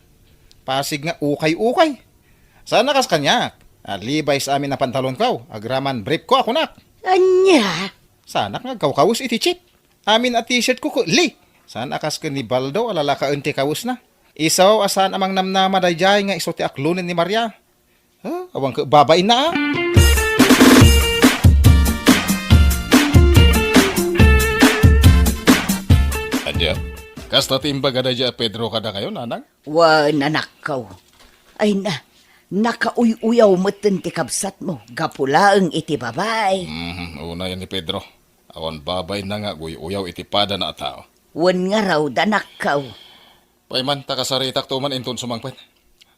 Pasig nga ukay-ukay. Sana kas kanyak. Alibay sa amin na pantalon kaw. Agraman brief ko ako nak. Anya? Sana nga kawkawus iti chip. Amin at t-shirt ko li. Sana kas ka ni Baldo alala ka unti kawus na. Isaw asan amang namnama dayjay nga iso ti aklunin ni Maria. Awang ka babain na ah. Adya, kasta timbaga na dya Pedro kada kayo, nanang? Wan, anak ko. Ay na, nakauy-uyaw mo ti kabsat mo. Gapulaang iti babay. Una yan ni Pedro. Awan babay na nga, uyaw itipada na tao. Wan nga raw, danak ko. Paiman, takasaritak tuman inton sumangpet.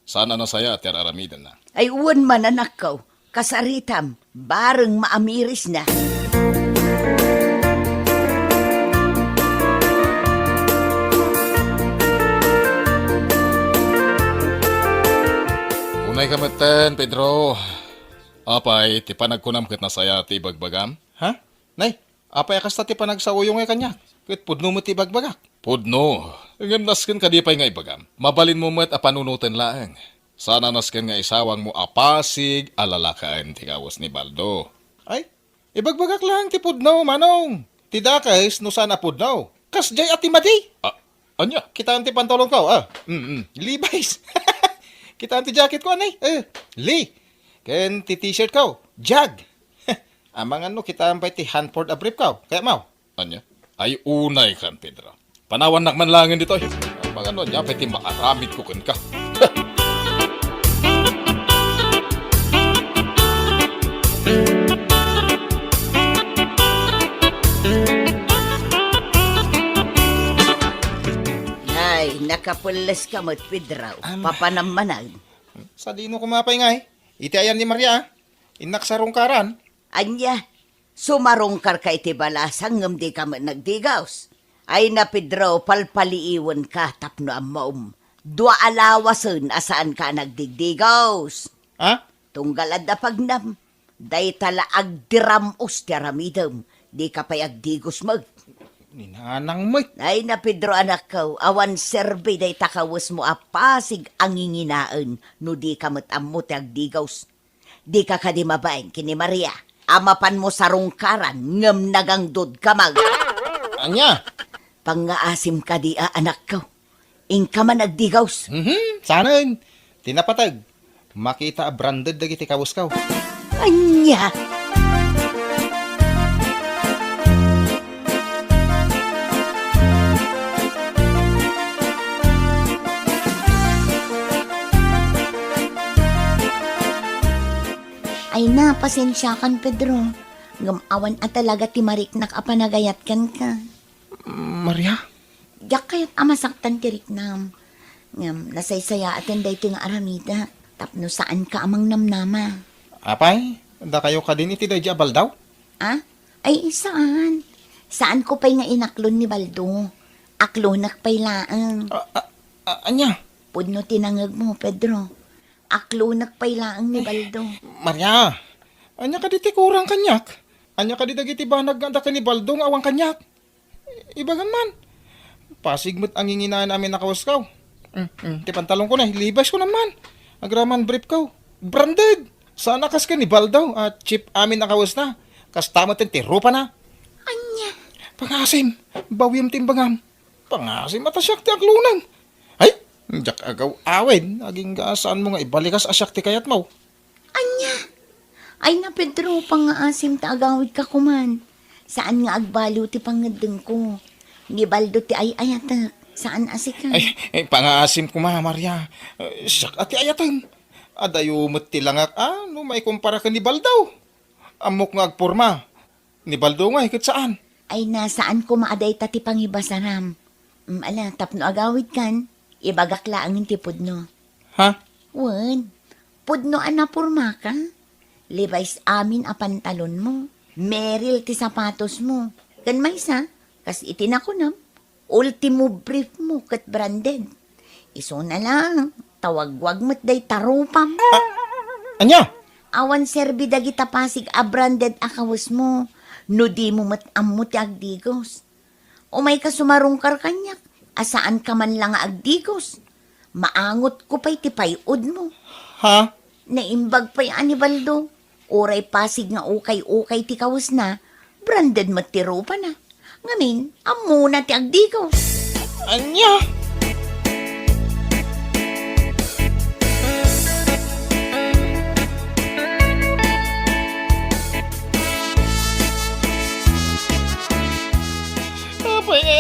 Sana na saya at aramidan na. Ay wan man, anak ko. Kasaritam, bareng maamiris na. Unay kameten, Pedro. Apay, ti panagkunam ket na saya ti bagbagam. Ha? Nay, apay kasta ti panagsawuyong ay kanya. Ket pudno mo ti bagbagak. Pudno. Ngem nasken ka di pay nga ibagam. Mabalin mo met apanunutan laeng. Sana nasken nga isawang mo apasig alalakaan ti kawas ni Baldo. Ay, ibagbagak lang ti pudno, manong. Ti dakes no sana pudno. Kas jay ati madi. Anya, kita anti pantalon ko, Levi's. Kita anti jacket ko, anay. Lee. Ken ti t-shirt ko, Jag. Amang ano, kita ampay ti Hanford a brief ko. Kaya mau. Anya? Ay unay kan, Pedro. Panawan nakman langin dito. Amang ano, nya pati makaramit ko kan ka. Ay, nakapulas ka mo't Pedro. Papanamanan. Sa dino kumapay nga Iti ayan ni Maria. Inak sa rungkaran. Anya, sumarungkar ka iti balasang ngam di ka man nagdigaws. Ay na Pedro, palpaliiwan ka tapno ang maum. Dua alawasan asaan ka nagdigdigaws. Ha? Tunggal at pagnam. Day tala agdiramos ti aramidam. Di ka pa'y agdigos mag. Ninanang mo. Ay na Pedro anak ko, awan serbe day takawas mo apasig ang inginaan no di ka matammo ti agdigaws. Di ka kadi mabaeng kini Maria. Amapan mo sa rungkaran ngem nagangdod ka mag. Anya? Pangaasim ka di anak ko. Ingka man agdigaws. Sana tinapatag. Makita branded dagiti kawas ka. Anya! Ay na, pasensya kan, Pedro. Ngamawan at talaga ti mariknak apanagayat kan ka. Maria? Yak kayat amasaktan ti riknam. Ngam, nasaysaya atin day ti nga aramida. Tapno saan ka amang namnama. Apay? Da kayo ka din iti dadya baldaw? Ah? Ay, saan? Saan ko pa'y nga inaklon ni Baldo? Aklonak pa'y laang. Anya? Pudno tinangag mo, Pedro. Aklonak pa'y laang ni Baldo. Maria, anya ka diti kurang kanyak. Anya ka di dagiti banag nga ka ni Baldo nga awang kanyak. Ibagan man. Pasigmut ang inginaan namin nakawaskaw. Ti pantalong ko na, libas ko naman. Agraman brief ko. Branded. Sana kas ka ni Baldo at chip amin nakawas na. Kas tama ti rupa na. Anya? Pangasim, bawim timbangam. Pangasim atasyak ti aklunan. Ay, jak agaw awin. Aging saan mo nga ibalikas asyak ti kayat mo. Anya? Ay na, Pedro, pangaasim ta agawid ka kuman. Saan nga agbalo ti pangadeng ko? Ni Baldo ti ay ayatak. Saan asika? Ay, pangasim ko Maria. Siyak ati ayatan. Adayumot ti langak, no may kumpara ka ni Baldaw. Amok nga agporma. Ni Baldaw nga, hikit saan? Ay nasaan ko maaday tati pangibasaram. Ala, tapno agawid kan. Ibagak laang ti pudno. Ha? Wan, pudno anapurma ka. Levi's amin a pantalon mo. Meril ti sapatos mo. Kan may isa, kas itinakunam. Ultimo brief mo kat branded. Iso na lang, tawagwag mo't day tarupam. Anya? Awan serbi dagita pasig a branded akawas mo. No di mo matammo ti agdigos. O may kasumarungkar kanyak, asaan ka man lang agdigos. Maangot ko pa'y ti payod mo. Ha? Naimbag pa'y anibaldo. Oray pasig nga ukay-ukay ti kawas na, branded matiro pa na. Ngamin, amo na ti agdigos. Anya?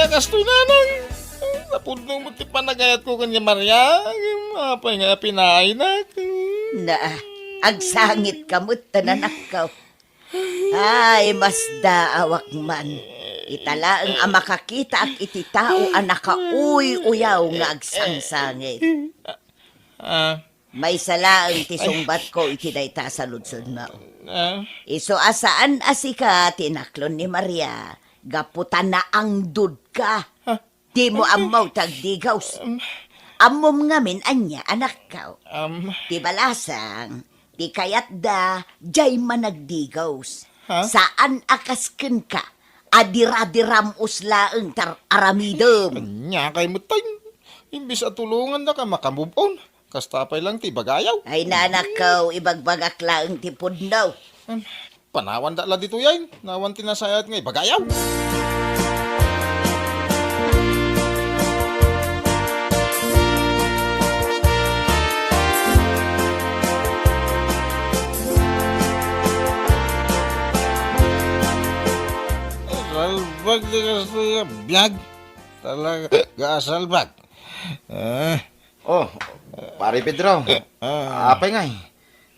Maria, kastoy nanang. Napudno mo ti panagayat ko kanya Maria. Apay nga pinaay na. Na, agsangit kamot tananakaw. Ay, mas daawak man. Itala ang makakita ak iti tao ang nakauy-uyaw nga agsangsangit. May sala ang tisungbat ko iti dayta sa ludsod mo. Iso asaan asika tinaklon ni Maria. Gaputan na ang dud ka. Di mo amaw tagdigaws. Amom ngamin anya anak ka. Ti balasang, ti kayat da, jay managdigaws. Saan akasken ka? Adira-diram uslaeng tar aramidem. Nya kay mutay. Imbis at tulungan na ka makamubon. Kastapay lang ti bagayaw. Ay nanakaw, ibagbagak laeng ti pudnaw. Panawan da la dito yan. Nawan tinasayat nga bagayaw. Salbag di ka siya biyag. Talaga gasalbag. Oh, pare Pedro. Apay nga eh.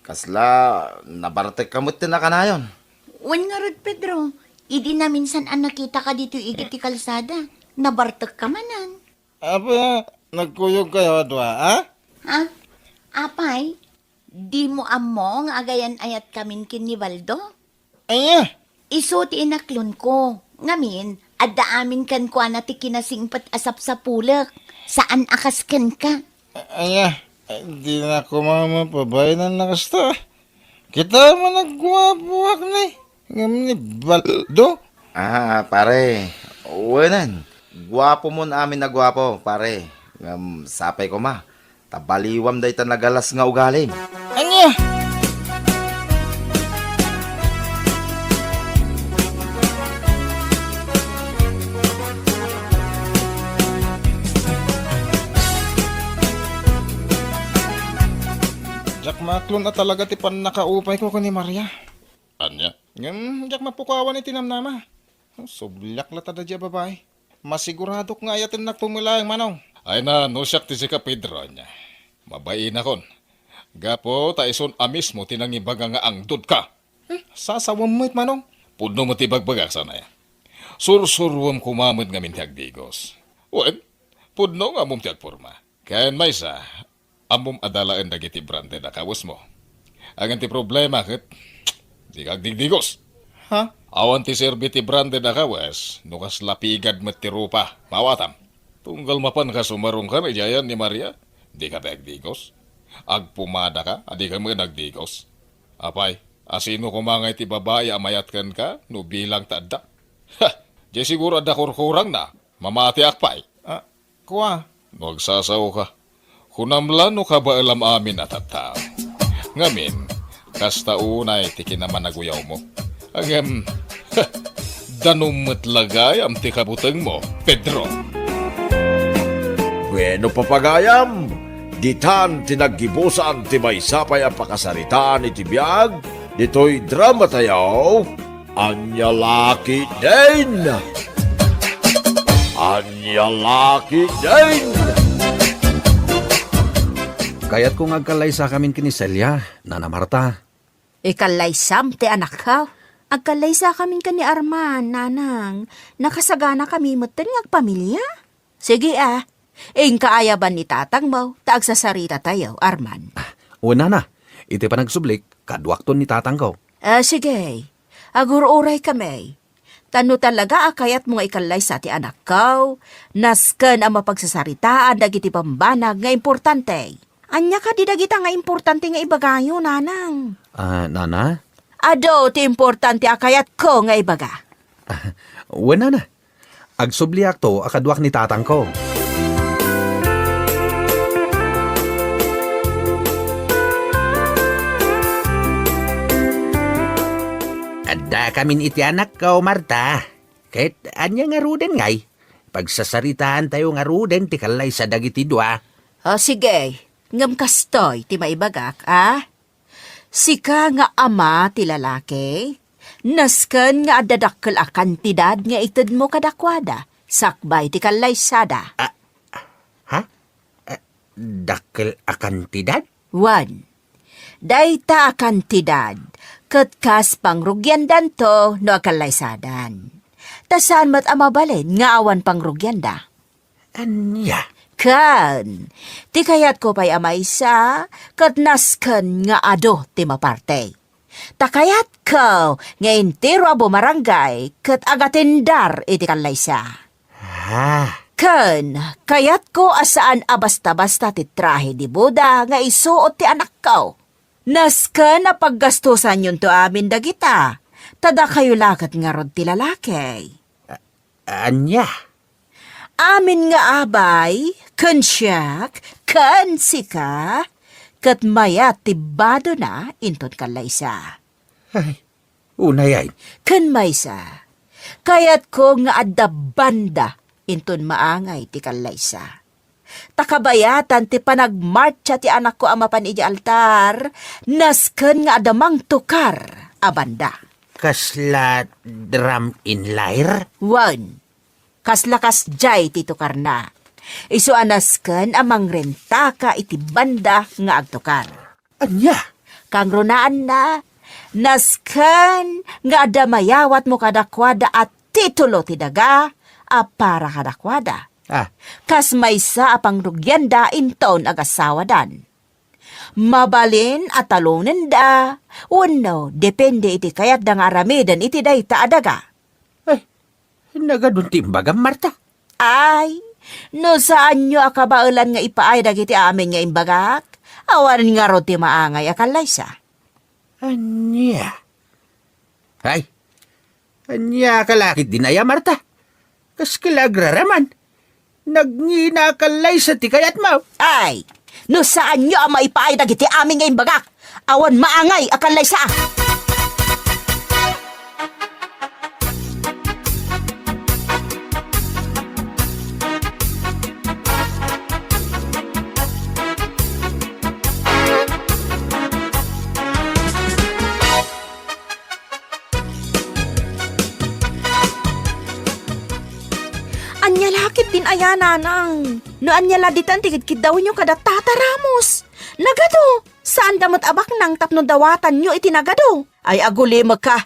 Kasla, nabartek kamot na kanayon. Wan nga rod, Pedro. Idi na minsan ang nakita ka dito igiti kalsada. Nabartok ka manan. Apa, nagkuyog kayo doa, ha? Ha? Apay, di mo amo nga agayan ayat kamin kin ni Waldo? Anya, Iso ti inaklon ko. Ngamin, adda amin kan kwa na ti kinasingpat asap sa pulak. Saan akasken ka? anya, di na ako mamapabay na nakasta. Kita mo nagwabuak na eh. Ngayon ni Baldo. Pare. Uwanan. Gwapo mo na amin na gwapo, pare. Sapay ko ma. Tabaliwam day nagalas nga ugalim. Anya! Jak maklon na talaga ti pan nakaupay ko ni Maria. Anya? Jak mapukawan iti namnama. Sublak la tada dya babae. Masigurado nga ayatin nagpumilayang manong. Ay na, no siyak ti si ka Pedro niya. Mabain akon. Gapo, taison amis mo tinangibaga nga ang dud ka. Sasawam mo't manong. Pudno mo ti bagbagak sana ya. Sursurwam kumamod nga minti agdigos. Wen, pudno nga mong ti agporma. Kayan may sa, amom adalaan dagiti branded na kawas mo. Ang ti problema ket, di kag digdigos. Ha? Awan ti serbi ti branded na kawas, nukas lapigad met ti rupa, mawatam. Tunggal mapan ka sumarong ka na jayan ni Maria, di ka nagdigos. Agpumada ka, adi ka mga nagdigos. Apay, asino kumangay ti babae amayatkan ka, no bilang tadda. Ha, di siguro ada kurkurang na, mamati akpay. Kuha? Magsasaw ka. Kunamlan no ka ba alam amin at tao. Ngamin, kasta unay tiki naman naguyaw mo. Ang danumot lagay am ti kabuteng mo, Pedro. Bueno papagayam, ditan tinaggibusan ti may sapay ang pakasaritaan iti biyag, dito'y drama tayaw, Anyalaki din! Anyalaki din! Kaya't kung agkalay sa kamin kini Celia, Nana Marta. Ikalaysam ti anak ka. Agkalaysa kamin ka ni Arman, nanang. Nakasagana kami moten ng agpamilya. Sige kaayaban ni tatang mo, taagsasarita tayo, Arman. Una na, iti pa nagsublik, kadwakton ni tatang ko. Sige, agururay kami. Tano talaga akayat mo nga ikalay sa ti anak ko, nasken ang mapagsasaritaan dagiti pambanag nga importante. Anya ka di dagita nga importante nga ibagayo, nanang. Nana? Ado ti importante akayat ko nga ibaga. Una na, agsubliak to akadwak ni tatang ko. Ada kamin iti anak ko, Marta. Kahit anya nga ruden ngay. Pagsasaritaan tayo nga ruden ti kalay sa dagiti dua. Sige, ngam kastoy ti maibagak, Sika nga ama ti lalaki, nasken nga adadakkel a kantidad nga ited mo kadakwada. Sakbay ti kalaysada. Ha? Dakkel a kantidad? 1. Dayta a kantidad, ket kas pangrugyandan to no akalaysadan. Tasan mat amabalin nga awan pangrugyanda. Anya? Kan, ti kayat ko pa'y amaysa, ket nasken nga ado ti maparte. Takayat ko nga intero a bumarangay, ket agatindar iti kalaysa. Ken, kayat ko asaan a basta-basta ti trahe di boda nga isuot ti anak ko. Nasken na paggastusan yun to amin dagita, tada kayo lakat nga rod ti lalaki. Anya? Amin nga abay, ken siyak, ken sika, ket maya tibado na inton kalaysa. Ay, unay ay. Ken maysa, kayat ko nga adda banda inton maangay ti kalaysa. Takabayatan ti panagmarcha ti anak ko amapan iti altar, nasken nga adamang tukar a banda. Kasla drum in lyre? 1. Kaslakas jay ti tukar na. Isu anasken amang renta ka iti banda nga agtukar. Anya? Kang runaan na, nasken nga adamayawat mo kadakwada at titulo ti daga a para kadakwada. Kas maysa apang rugyanda inton agasawa dan. Mabalin at talunin da, uno, depende iti kayat da nga aramidan iti dayta adaga. Nagadun timbagam, Marta. Ay, no saan nyo akabaulan nga ipaay dagiti amin nga imbagak? Awan nga ro ti maangay akalaysa. Anya? Ay, anya kalakit din aya, Marta. Kas kilagraraman. Nagnginakalay sa ti kayat mo. Ay, no saan nyo ang maipaay dagiti amin nga imbagak? Awan maangay akalaysa. Anyalakit din ayana nang. No anyala ditan tikid daw nyo kada tataramos. Nagado, saan damot abak nang tapno dawatan nyo iti nagado? Ay agulimag ka,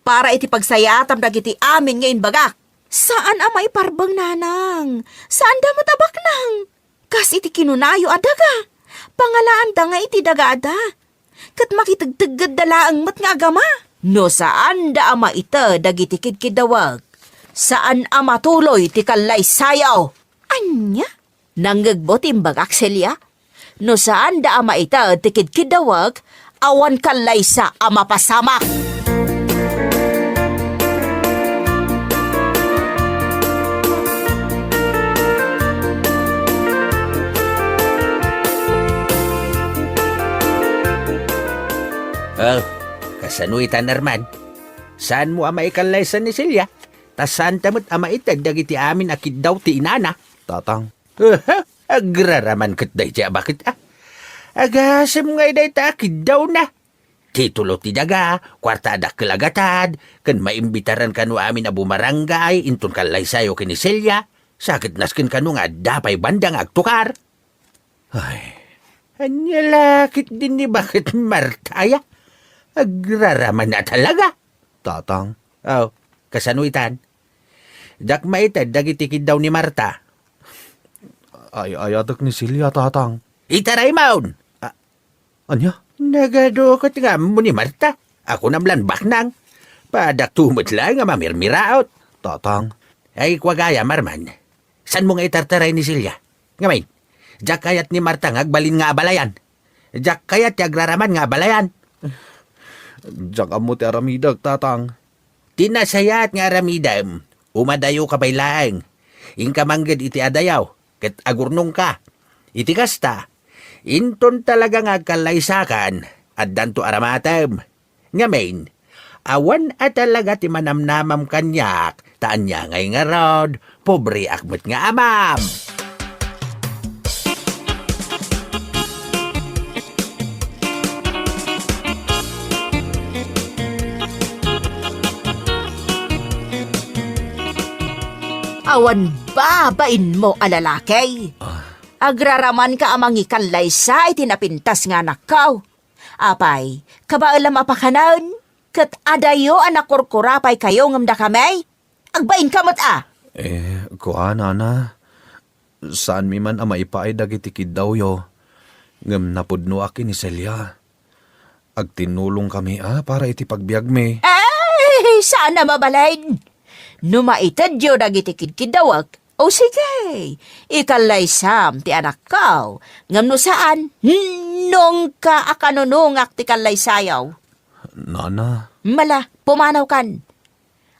para iti pagsayatam dagiti amin ngayon bagak. Saan amay parbang nanang? Saan damot abak nang? Kas iti kinunayo adaga. Pangalaan da nga iti dagada. Kat makitagtagad dalaang mat nga agama. No saan da ama ita dagiti kidkidawag. Saan ama tuloy ti kalay sayaw? Anya? Nanggagbo timbagak selya? No saan da ama ita ti kidkidawag, awan kalay sa ama pasamak. Oh, kasanuitan narman. Saan mo ama ikalay sa ni Silya? Tas saan tamot ama itag dagiti amin akid daw ti inana? Tatang. Agraraman kat day tiya bakit agasam nga day ta akid daw na. Titulo ti daga, kwarta adak kilagatad, kan maimbitaran kanu amin na bumarangay, intun kalay sayo kini Silya, sakit naskin kanu nga dapay bandang agtukar. Ay, anyalakit din ni bakit Martaya? Agraraman na talaga. Tatang. Oh, kasanuitan. Dak maitad dagitikid daw ni Marta. Ay adak ni Silya, tatang. Itaray maun. Anya? Nagadukot nga mo ni Marta. Ako namlan baknang. Padak tumot lang nga mamirmiraot. Tatang. Ay kwagaya marman. San mo nga itartaray ni Silya? Ngamain, jak kayat ni Marta nga agbalin nga abalayan. Jak kayat yagraraman nga abalayan. Jak amo ti aramidag, tatang. Tinasayat nga aramidam. Umadayo ka bay laeng. Ingkamanggad iti adayaw. Ket agurnong ka. Iti kasta. Inton talaga nga kalaysakan. At danto aramatem. Ngamin, awan at talaga ti manamnamam kanyak. Taan niya ngay nga rod. Pobre akmet nga amam. Awan babain mo alalaki. Agraraman ka amang ikalay sa itinapintas nga nakaw. Apay, kabaalam apakanan, kat adayo anak kurkurapay kayo ngamda kamay. Agbain kamot Kuana na. Saan mi man ama ipaay dagitikid daw yo. Ngam napudno akin ni Celia. Agtinulong kami para iti pagbiag me. Ay, sana mabalain. Numaitad yo dagitikid kidawag. O sige, ikalay sam ti anak kaw. Ngam no saan, nung ka akanunungak ti kalay sayaw. Nana, Mala, pumanaw kan.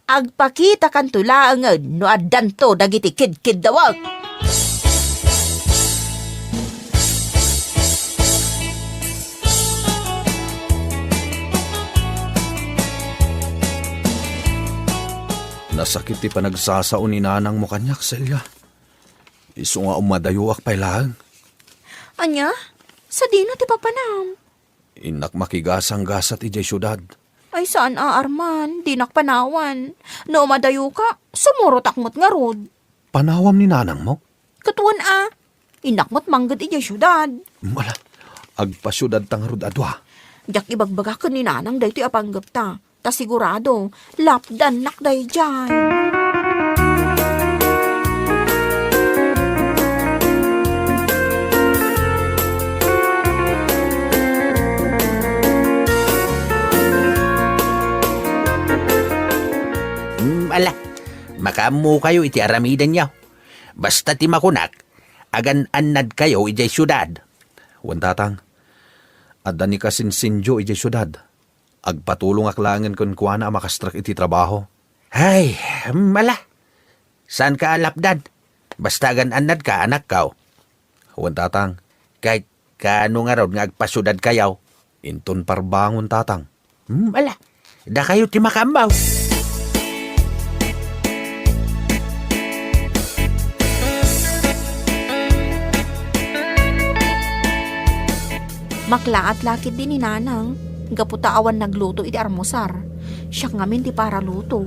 Agpakita kan tulaangan no addanto dagiti kid dawag. nasakit ti panagsasao ni nanang mo kanyak, Celia. Iso nga umadayuak pay lang. Anya, sa di na ti papanam. Inak makigasang gasat ijay syudad. Ay saan Arman, di nakpanawan. No madayo ka, sumuro takmot nga rod. Panawam ni nanang mo? Katuan inakmot manggad ijay syudad. Mala, agpasyudad tang rod adwa. Jak ibagbaga ka ni nanang dahi ti apanggap ta. Ta sigurado, lapdan nakday dyan. Ala, makamu kayo iti aramidan niya. Basta ti makunak, agan annad kayo ijay syudad. Wantatang, adda ni kasinsinjo ijay syudad. Agpatulong aklangan kun kuana makastrak iti trabaho. Ay, mala. Saan ka alapdad? Basta agan annad ka anak kaw. Wantatang, Kahit kano nga raw nga agpasyudad kayaw. inton parbangon tatang. Ala, da kayo ti makambaw. Maklaat-lakit din ni nanang. Gaputa awan nagluto iti armosar. Siya ngamin ti para luto.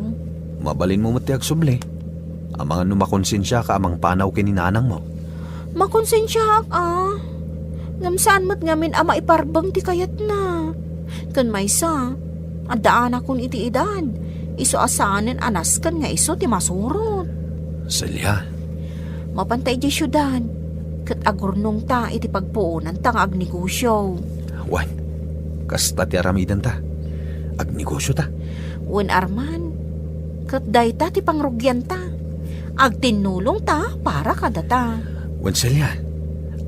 Mabalin mo mati agsubli. Amang numakonsensya ka amang panaw kini nanang mo. Makonsensya Ngamsaan mo't ngamin ama iparbang ti kayat na. Kan maysa, adaan akon iti edad. Iso asanin anas kan nga iso ti masurot. Celia, Mapantay di syudad. Kat agurnong ta iti pagpuunan ta nga agnegosyo. wan, kasta ti aramidan ta. Agnegosyo ta. Wen Arman, kat dayta ti pangrugyan ta. Agtinulong ta para kadata. Wan Celia,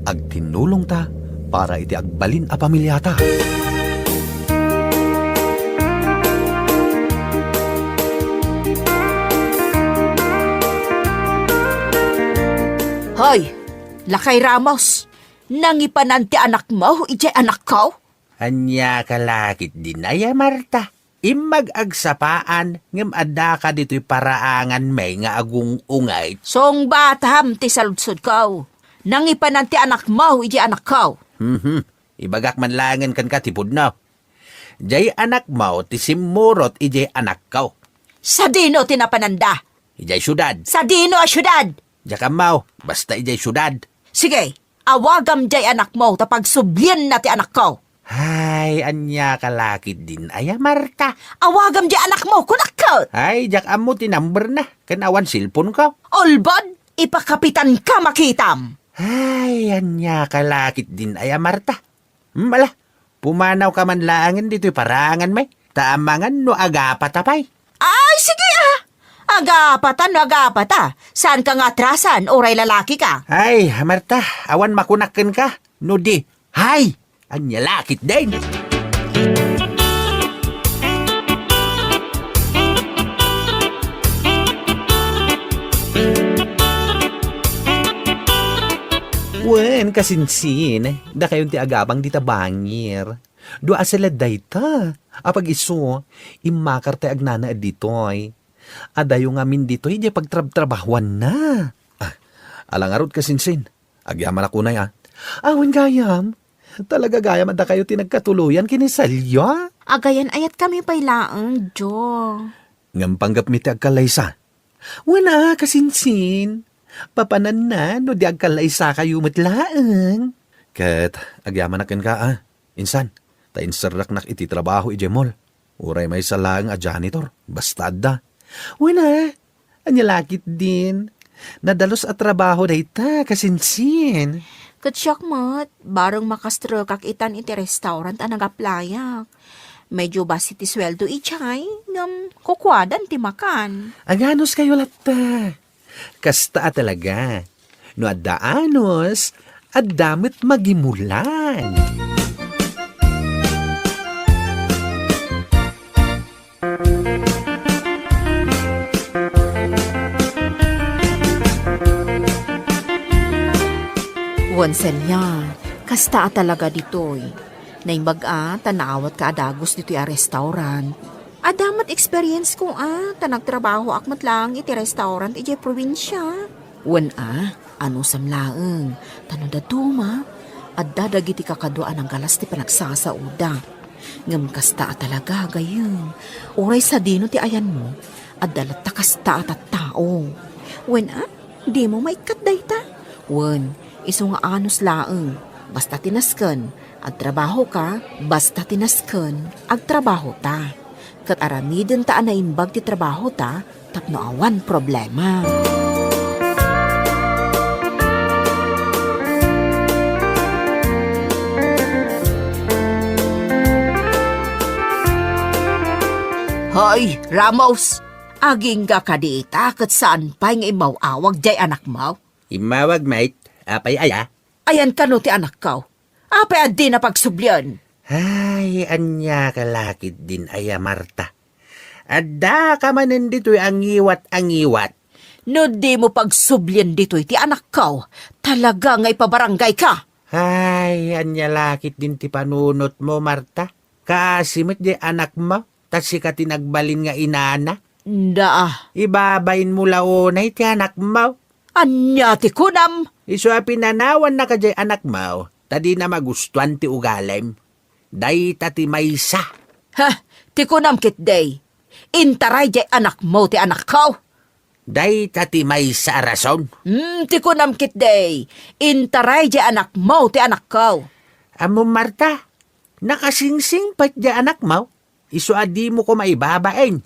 agtinulong ta para iti agbalin a pamilya ta. Hoy, Lakay Ramos, nangipanan ti anak mo, iti anak ko? Anya kalakit din ay Marta. Imag agsapaan, ngem adda ka dito'y paraangan may nga agung ungay. Song batam ti saludsod ko. Nangipanan ti anak mo, iti anak ko. Ibagak man langan kan katipod na. Jay anak mo, ti simurot ijay anak ko. Sa dino tinapananda. Ijay syudad. Sa dino a syudad. Jaka mau, basta ijay syudad. Sige, awagam jay anak mo tapag sublyan na ti anak ko. Ay, anya kalakit din ay Marta. Awagam jay anak mo, kunak ko. Ay, jak amo ti number na. Kanawan silpon ko. Olbod, ipakapitan ka makitam. Ay, anya kalakit din ay Marta. Mala, pumanaw ka man laangan dito'y parangan may. Taamangan no agapatapay. Ay, sige agapata. Saan ka nga atrasan, oray lalaki ka? Ay, Marta, awan makunakan ka. No di, hay, anya lakit din. Wen, kasinsin, da kayon ti agabang di tabangir. Dua sila dayta. Apag iso, imakar ti agnana ditoy. Adayo nga min ditoy, di pagtrab-trabahuan na. Alangarot kasinsin. Agyaman ako na ya. Awen gayam. Talaga gayam, ada kayo tinagkatuluyan kinisalya. Agayan ayat kami pailaang, Jo. Ngam panggap mi ti agkalaysa. Wala kasinsin. Papanan na no di agkalaysa kayo matlaang. Ket agyamanaken ka Insan, ta inserrak nak iti trabaho iti mall. Uray may salang a janitor. Bastad da. Wala. Anyalakit din. Nadalos at trabaho dayta kasinsin. Katsyak mat, barang makastro kak itan iti restaurant ang nagaplayak. Medyo basi ti sweldo ichay, ngam kukwadan ti makan. Aganos kayo latta. Kasta talaga. No adaanos, adamit magimulan. Wansen niya, kasta talaga ditoy. Naimbaga, tanawat ka adagos dito'y a restaurant. Adamat experience ko tanagtrabaho akmat lang iti restaurant iti probinsya. Wan ano samlaeng, tano da duma, adda dagiti kakaduan ang galas ti panagsasauda. Ngam kasta talaga gayeng, oray sa dino ti ayan mo, adda ta kasta at tao. Wan di mo maikat dayta. Wan, iso nga anos laeng, basta tinasken, ag trabaho ka, basta tinasken, ag trabaho ta. Kat aramiden ta na imbag ti trabaho ta, tapno awan problema. Hoy, Ramos! Aging ka kadita kat saan pa nga imawawag jay anak mo? Imawag, mate. Apay aya. Ayan ka no ti anak ko. Apay adi na pagsublyan. Ay, anya kalakit din aya, Marta. Adda ka manin dito'y angiwat. No di mo pagsublyan dito'y ti anak ko. Talaga nga ipabarangay ka. Ay, anya lakit din ti panunot mo, Marta. Kasimit di anak mo, tas ka tinagbalin nga inana. Da, Ibabain mo laonay ti anak mo. anya ti kunam. Iso pinanawan na ka jay anak mo, tadi na magustuhan ti ugalem. Day ti maysa. Ha, ti kunam kit day. Intaray jay anak mo ti anak ko. Day ti maysa rason. Ti kunam kit day. Intaray jay anak mo ti anak ko. Amo Marta, nakasingsing pat jay anak mo. Iso adi mo ko maibabain.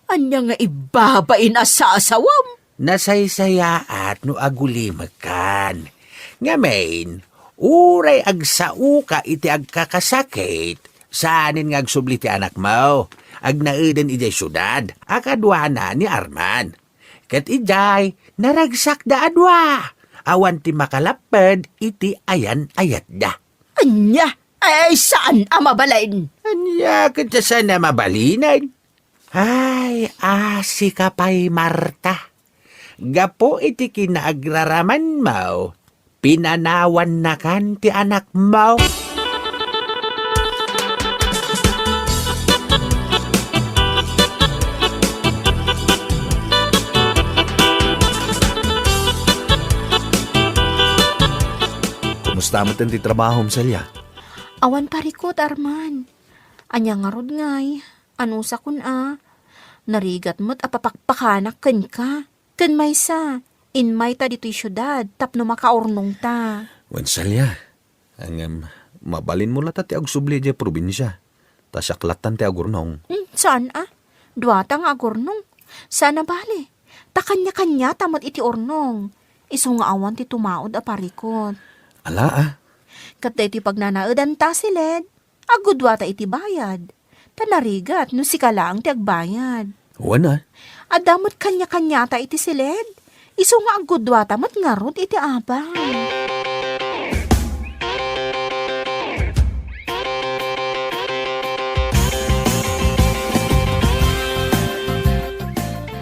Anya nga ibabain asasawam. Nasaysaya at no agulimakan. Ngamen, uray agsao ka iti agkakasakit. Saanin nga agsubli ti anak mo? Agnaiden ijay syudad, akadwana ni Arman. Kat ijay, naragsak da adwa. Awan ti makalapad, iti ayan-ayat da. Anya, ay saan amabalain? Anya, kata sana mabalinan. Ay, asi ka pa'y Marta. Gapo iti kinaagraraman mo, pinanawan na kan ti anak mo. Kumusta mo ti trabaho mo salya? Awan parikot, Arman. Anya nga rod ngay. Ano sa kun Narigat mo't apapakpakanak ken ka. Ken maysa. Inmay ta dito'y syudad. Tapno makaurnong ta. Wan salya. Ang mabalin mo lata ti agsubli di probinsya. Tasyaklatan ti agurnong. Saan Duwata nga agurnong. Sana bali. Ta kanya-kanya tamat iti ornong. Iso nga awan ti tumaod a parikot. Ala Katay ti pagnanaedan ta siled. Agudwata iti bayad. Tanarigat no si kalaang ti agbayad. Wana. Adamot kanya-kanya ta iti siled. Iso nga agudwata mat ngarod iti abang.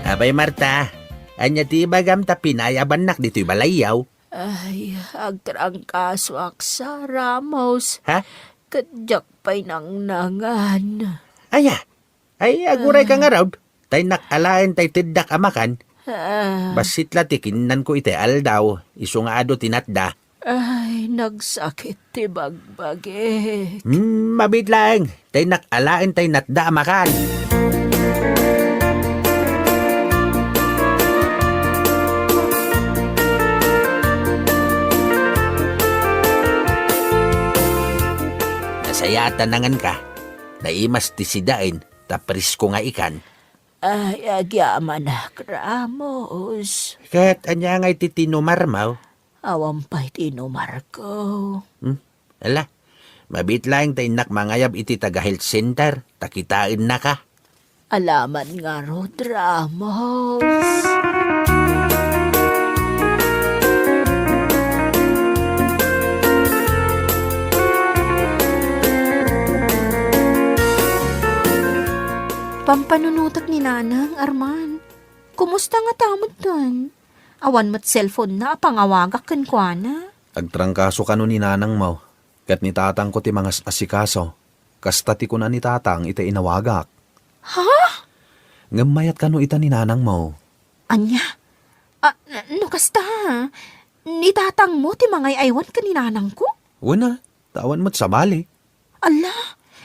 Abay Marta, anya ti bagam ta pinayaban nak dito'y balayaw. Ay, agtrangkaswak sa Ramos. Ha? Kadyak pa'y nang nangan. Aya, ay aguray ka nga raw. Tay nakalain tay tiddak amakan. Basit latikinan ko ite aldaw. Iso nga ado tinatda. Ay, nagsakit ti bagbagit. Mabit lang. Tay nakalain tay natda amakan. tatanangan ka. Naimas ti sidain, tapris ko nga ikan. Ay, agyaman na, Ramos. Kat anya nga iti tinumarmaw. Awampay tinumar ko. Ala, mabit lang tayo mangayab iti taga-health center. Takitain na ka. Alaman nga ro, Ramos. Pampanunutak ni Nanang, Arman. Kumusta nga tamod tan? Awan mo't cellphone na, pangawagak kan kwa na. Agtrangkaso ka no ni nanang mo. Kat ni tatang ko ti mga asikaso. Kasta ti ko na ni tatang ita inawagak. Ha? Ngamayat ka no ita ni nanang mo. Anya? No kasta? Ni tatang mo ti mga aywan ka ni Nanang ko? Una, tawan mo't sabali. Ala,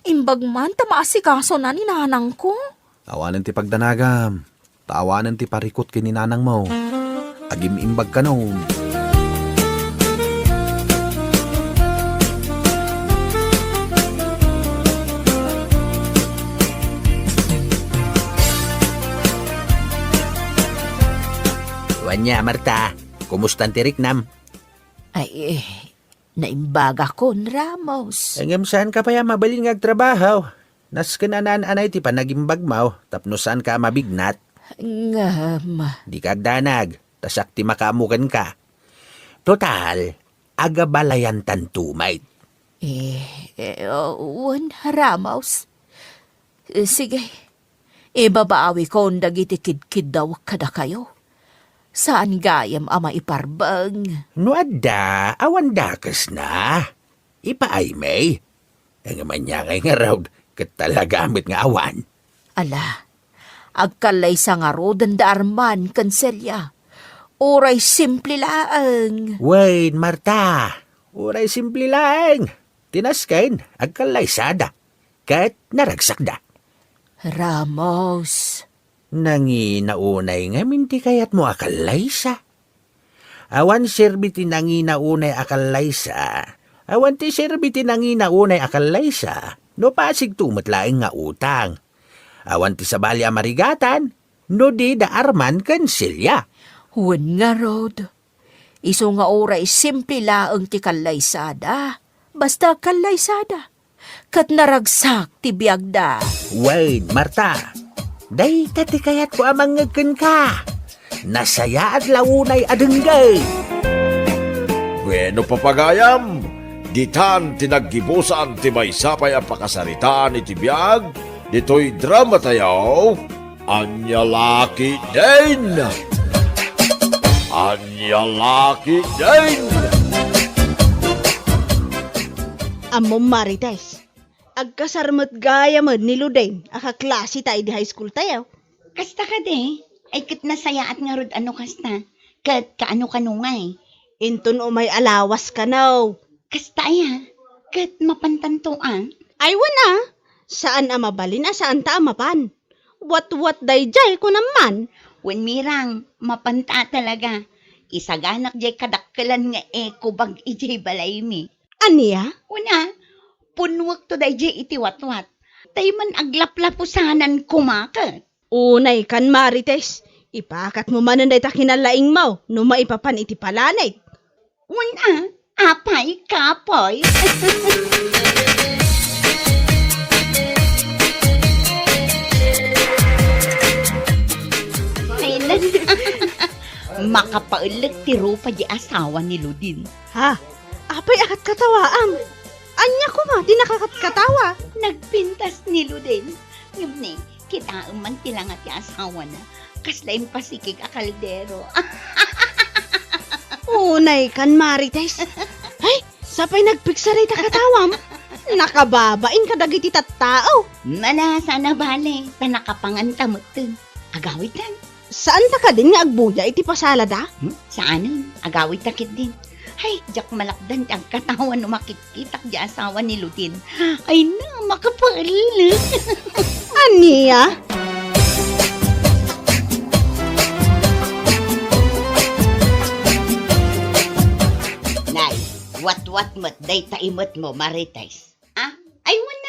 imbag man ta maasikaso na ni Nanang ko. Tawanan ti pagdanagam. Tawanan ti parikot kini nanang mo. Agim imbag ka no. Wanya, Marta. Kumusta ti Riknam? Ay, naimbaga ko, Ramos. Angam saan ka pa ya mabalin nga agtrabaho? Nas kananan anay ti panagimbag mo. Tapno saan ka mabignat? Ngam. Di ka agdanag. Tasak ti makaamukan ka. Total, agabalayan tantumay. Ramos. Sige, ibabaawi ko ang dagiti kid daw kada kayo. Saan gayam ama iparbang? No adda, awan dakas na. Ipaay may. Ang manya ngay nga raw, kat talagamit nga awan. Ala, agkalay sa nga ro dandaarman kanselya. Oray simple laang. Wait, Marta. Uray simple lang. Tinaskain, agkalaysada. Kat naragsak da. Ramos. Nanginaunay nga minti kayat mo akalaysa. Awan sirbiti nanginaunay akalaysa. Awan ti sirbiti nanginaunay akalaysa. No pasig tumatlaing nga utang. Awan ti sabali amarigatan. No di da arman kansilya. Huwag nga, Rod. Iso nga oray simple laang ti kalaysada. Basta kalaysada. Kat naragsak ti biyagda. Wait, Marta. Day tati kayat ko amang ngagkan ka. Nasaya at launay adenggay. Bueno papagayam, ditan tinaggibusan ti maysapay ang pakasaritaan iti biyag, dito'y drama tayaw, Anyalaki din! Anyalaki din! Amom Marites. Agkasarmat gaya mo ni Ludain. Akaklase tayo di high school tayo. Kasta ka de, ay kat nasayaat nga rod ano kasta. Kat kaano kanungay. Inton umay alawas ka now. Kasta ya, kat mapantantoan. Ay wana. Saan amabalin saan ta amapan? What dayjay ko naman. Wen mirang, mapanta talaga. Isaganak jay kadakkelan nga kubag ijay balay mi. Aniya? Una, punwak to dayjay iti watwat. Tay man aglaplapusanan kumakat. Unay kan Marites. Ipakat mo man day ta kinalaing mo. No maipapan iti palanay. Una, apay kapoy. Makapaulag ti Rupa di asawa ni Ludin. Ha? Apay akat katawaam. Anya ko ma, di nakakatkatawa. Nagpintas ni Ludin. Ngumni, kita man tilang at asawa na. Kaslain pasikig a kaldero. Unay kan Marites. Ay, sapay nagpiksaray ta katawam. Nakababain ka dagiti tattao. Manasa na bale, tanakapangantamutin. Agawit lang. Saan ta ka din nga agbuya iti pasalada? Saanon, agawit takit din. Ay, jak malakdan ang katawan no makitkitak di asawa ni Ludin. Ay na, makapaulag. Aniya? Nay, wat mo't day taimot mo, Marites. Ah, ay wala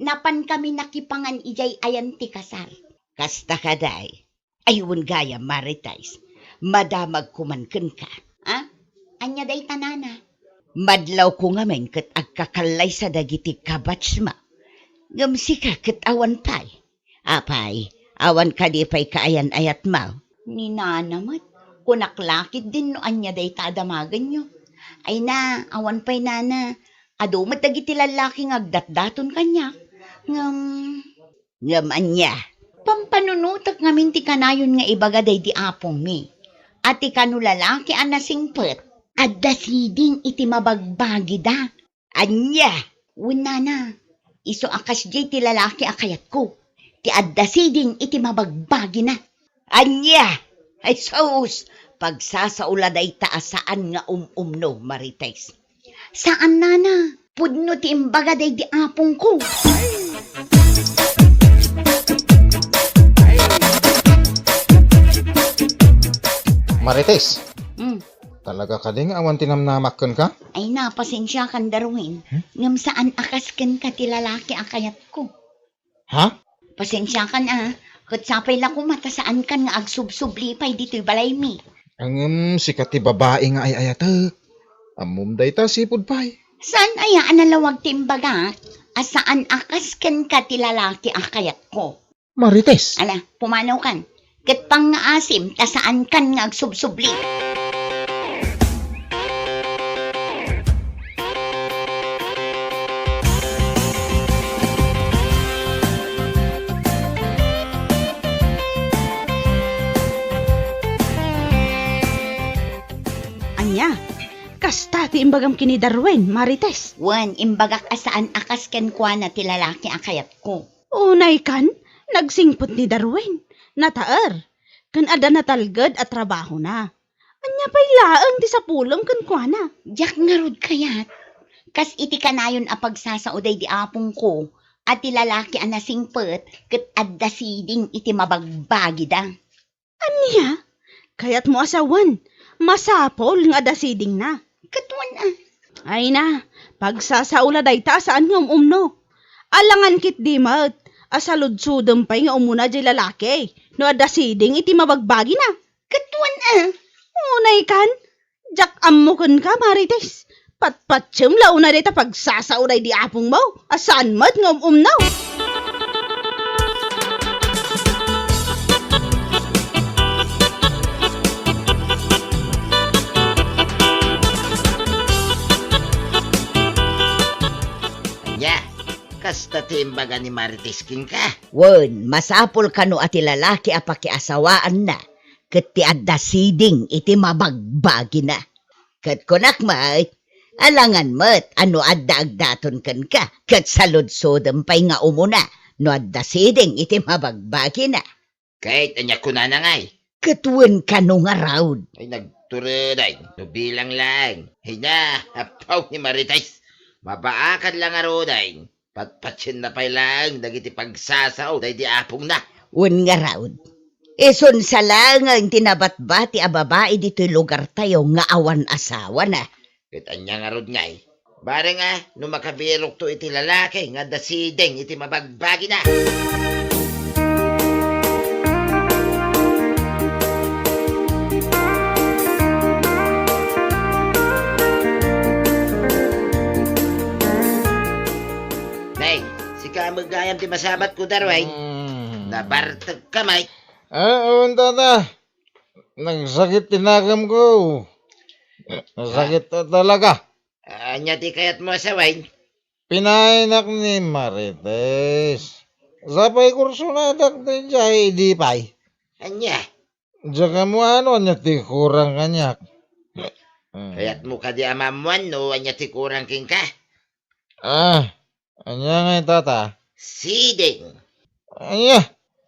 napan kami nakipangan ijay ayan ti kasar. Kasta kaday, ayun gaya maritais, madamag kumanken ka. Ha? Anya day tanana. Madlaw ko nga men kat agkakalay sa dagiti kabatsma. Gamsi ka kat awan pay. Apay, awan ka di pay kaayan ayat mau. Ni nanamat, kunaklakit din no anya day tadamagan nyo. Ay na, awan pay nana. Ado matagiti lalaki ng agdatdaton kanya. Ngam anya. Pampanunutak ngamin ti kanayon nga ibagaday di apong mi. At ti kanu lalaki anasingpet. Adda siding iti mabagbagi da. Anya. Unana. Iso akas jay ti lalaki akayat ko. Ti adda siding iti mabagbagi na. Anya. Ay sus. Pagsasauladay taasaan nga umno marites. Saan nana? Pudno ti imbagaday di apong ko. Marites, Hmm. talaga ka ding awan tinamnamakon ka? Ay na, pasensya kan Darwin. Ngam saan akasken ka ti lalaki akayat ko. Ha? Pasensya kan Kutsapay lang ko mata saan kan nga agsubsublipay dito'y balay mi. Ang sikat ti babae nga ay ayatek. Amum day ta sipod pay. Saan ayaan nalawag ti imbaga? Asaan akasken ka ti lalaki akayat ko. Marites. Ala, pumanaw kan. Kat pang nga asim, ta saan kan nga agsubsubli. Anya, kasta ti imbagam kini Darwin, marites. Wan, imbagak asaan akasken kwa na ti lalaki akayat ko. Unay kan, nagsingpot ni Darwin. Nataer, kan ada natalged at trabaho na. Anya pa'y laang ti sa pulong kan kwa na. Diyak nga rod kayat. Kas iti kanayon a pagsasauday di apong ko, at ti lalaki a nasingpet, kat adda siding iti mabagbagi da. Anya, kayat mo asawan, masapol nga dasiding na. Katuan Ay na, pagsasaula day ta saan nga umno. Alangan kit di mat, asaludsudem pa'y nga umuna di lalaki, no dasiding iti mabagbagi na. Katuan Unay kan, jak ammukon ka marites. Patpatsyem launa day ta pagsasaulay di apong mo, asaan mat nga umnaw. Anya, kasta timbaga ni Marites king ka. Wen, masapol kano ati lalaki a pakiasawaan na, ket ti adda siding iti mabagbagi na. Ket kunak may, alangan met, ano adda agdaton kan ka, ket saludsodem pay nga umuna, no adda siding iti mabagbagi na. Kahit anya kunana ngay. Ket wen kano nga raud. Ay nagtureday, bilang lang. Ay na, apaw ni Marites. Mabaakan lang aroday. Patpatsin na pay lang, dagiti pagsasaw, day di apong na. Wen nga raud. Ison sa lang ang tinabatbati a babae dito'y lugar tayo nga awan asawa na. Kitanya nga rod ngay. Bare nga, no makabirok to iti lalaki, nga dasideng iti mabagbagi na. Nay, si kamagayam ti masabat ko darway. Nabartag kamay. Unta na. Nagsakit tinagam ko. Nasakit na talaga. Anya ti kayat mo asaway. Pinainak ni Marites. Sapay kurso na dakti jay di pay. Anya, Diyan mo ano niya ti kurang kanyak. kayat mo ka di amamuan no, anya ti kurang king ka. Anya nga yung tata. Siding. Anya,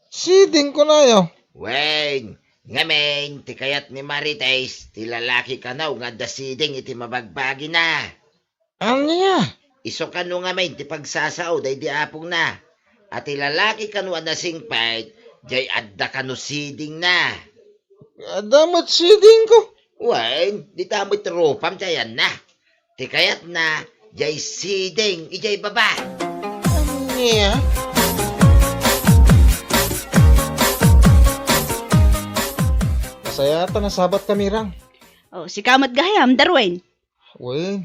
siding ko na yun. Wen, ngamen, ti kayat ni Marites, ti lalaki ka na, nga dasiding iti mabagbagi na. Anya, Iso ka no ngamen, ti pagsasao, day di apong na. At ti lalaki ka no anasingpay, jay adda ka no siding na. damat siding ko. Wen, di tamit ropam jayan na. Ti kayat na, jay siding, ijay baba. niya. Masaya ata nasabat kami rang. Oh, si kamat gahayam, Darwin. Uy,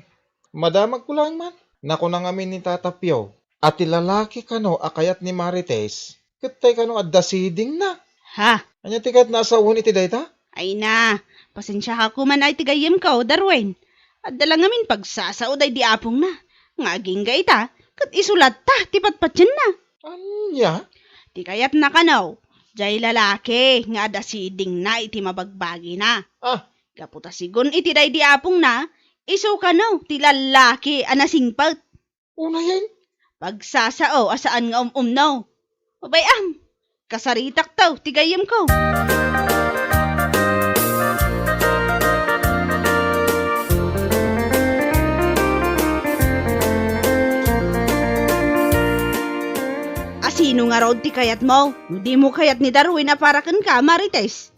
madamag ko lang man. Nako nang amin ni Tatapyaw. At lalaki kano akayat ni Marites. Katay kano adda siding na. Ha? Anya tikat na asawon iti dayta? Ay na, pasensya ka man ay tigayim ka, Darwin. At dala ngamin pagsasaod ay di apong na. Ngaging ga ita, kat isulat ta, tipatpatyan na. Anya? Di kayat na kanaw. Jay lalaki, nga da siding na iti mabagbagi na. Ah, Kaputa sigon iti day di apong na, iso kanaw, ti lalaki anasingpat. una yan. Pagsasao, asaan nga no. Babayam, kasaritak taw, tigayim ko. Sino nga raw ti kayat mo? Hindi mo kayat ni Darwin na para kan ka, Marites.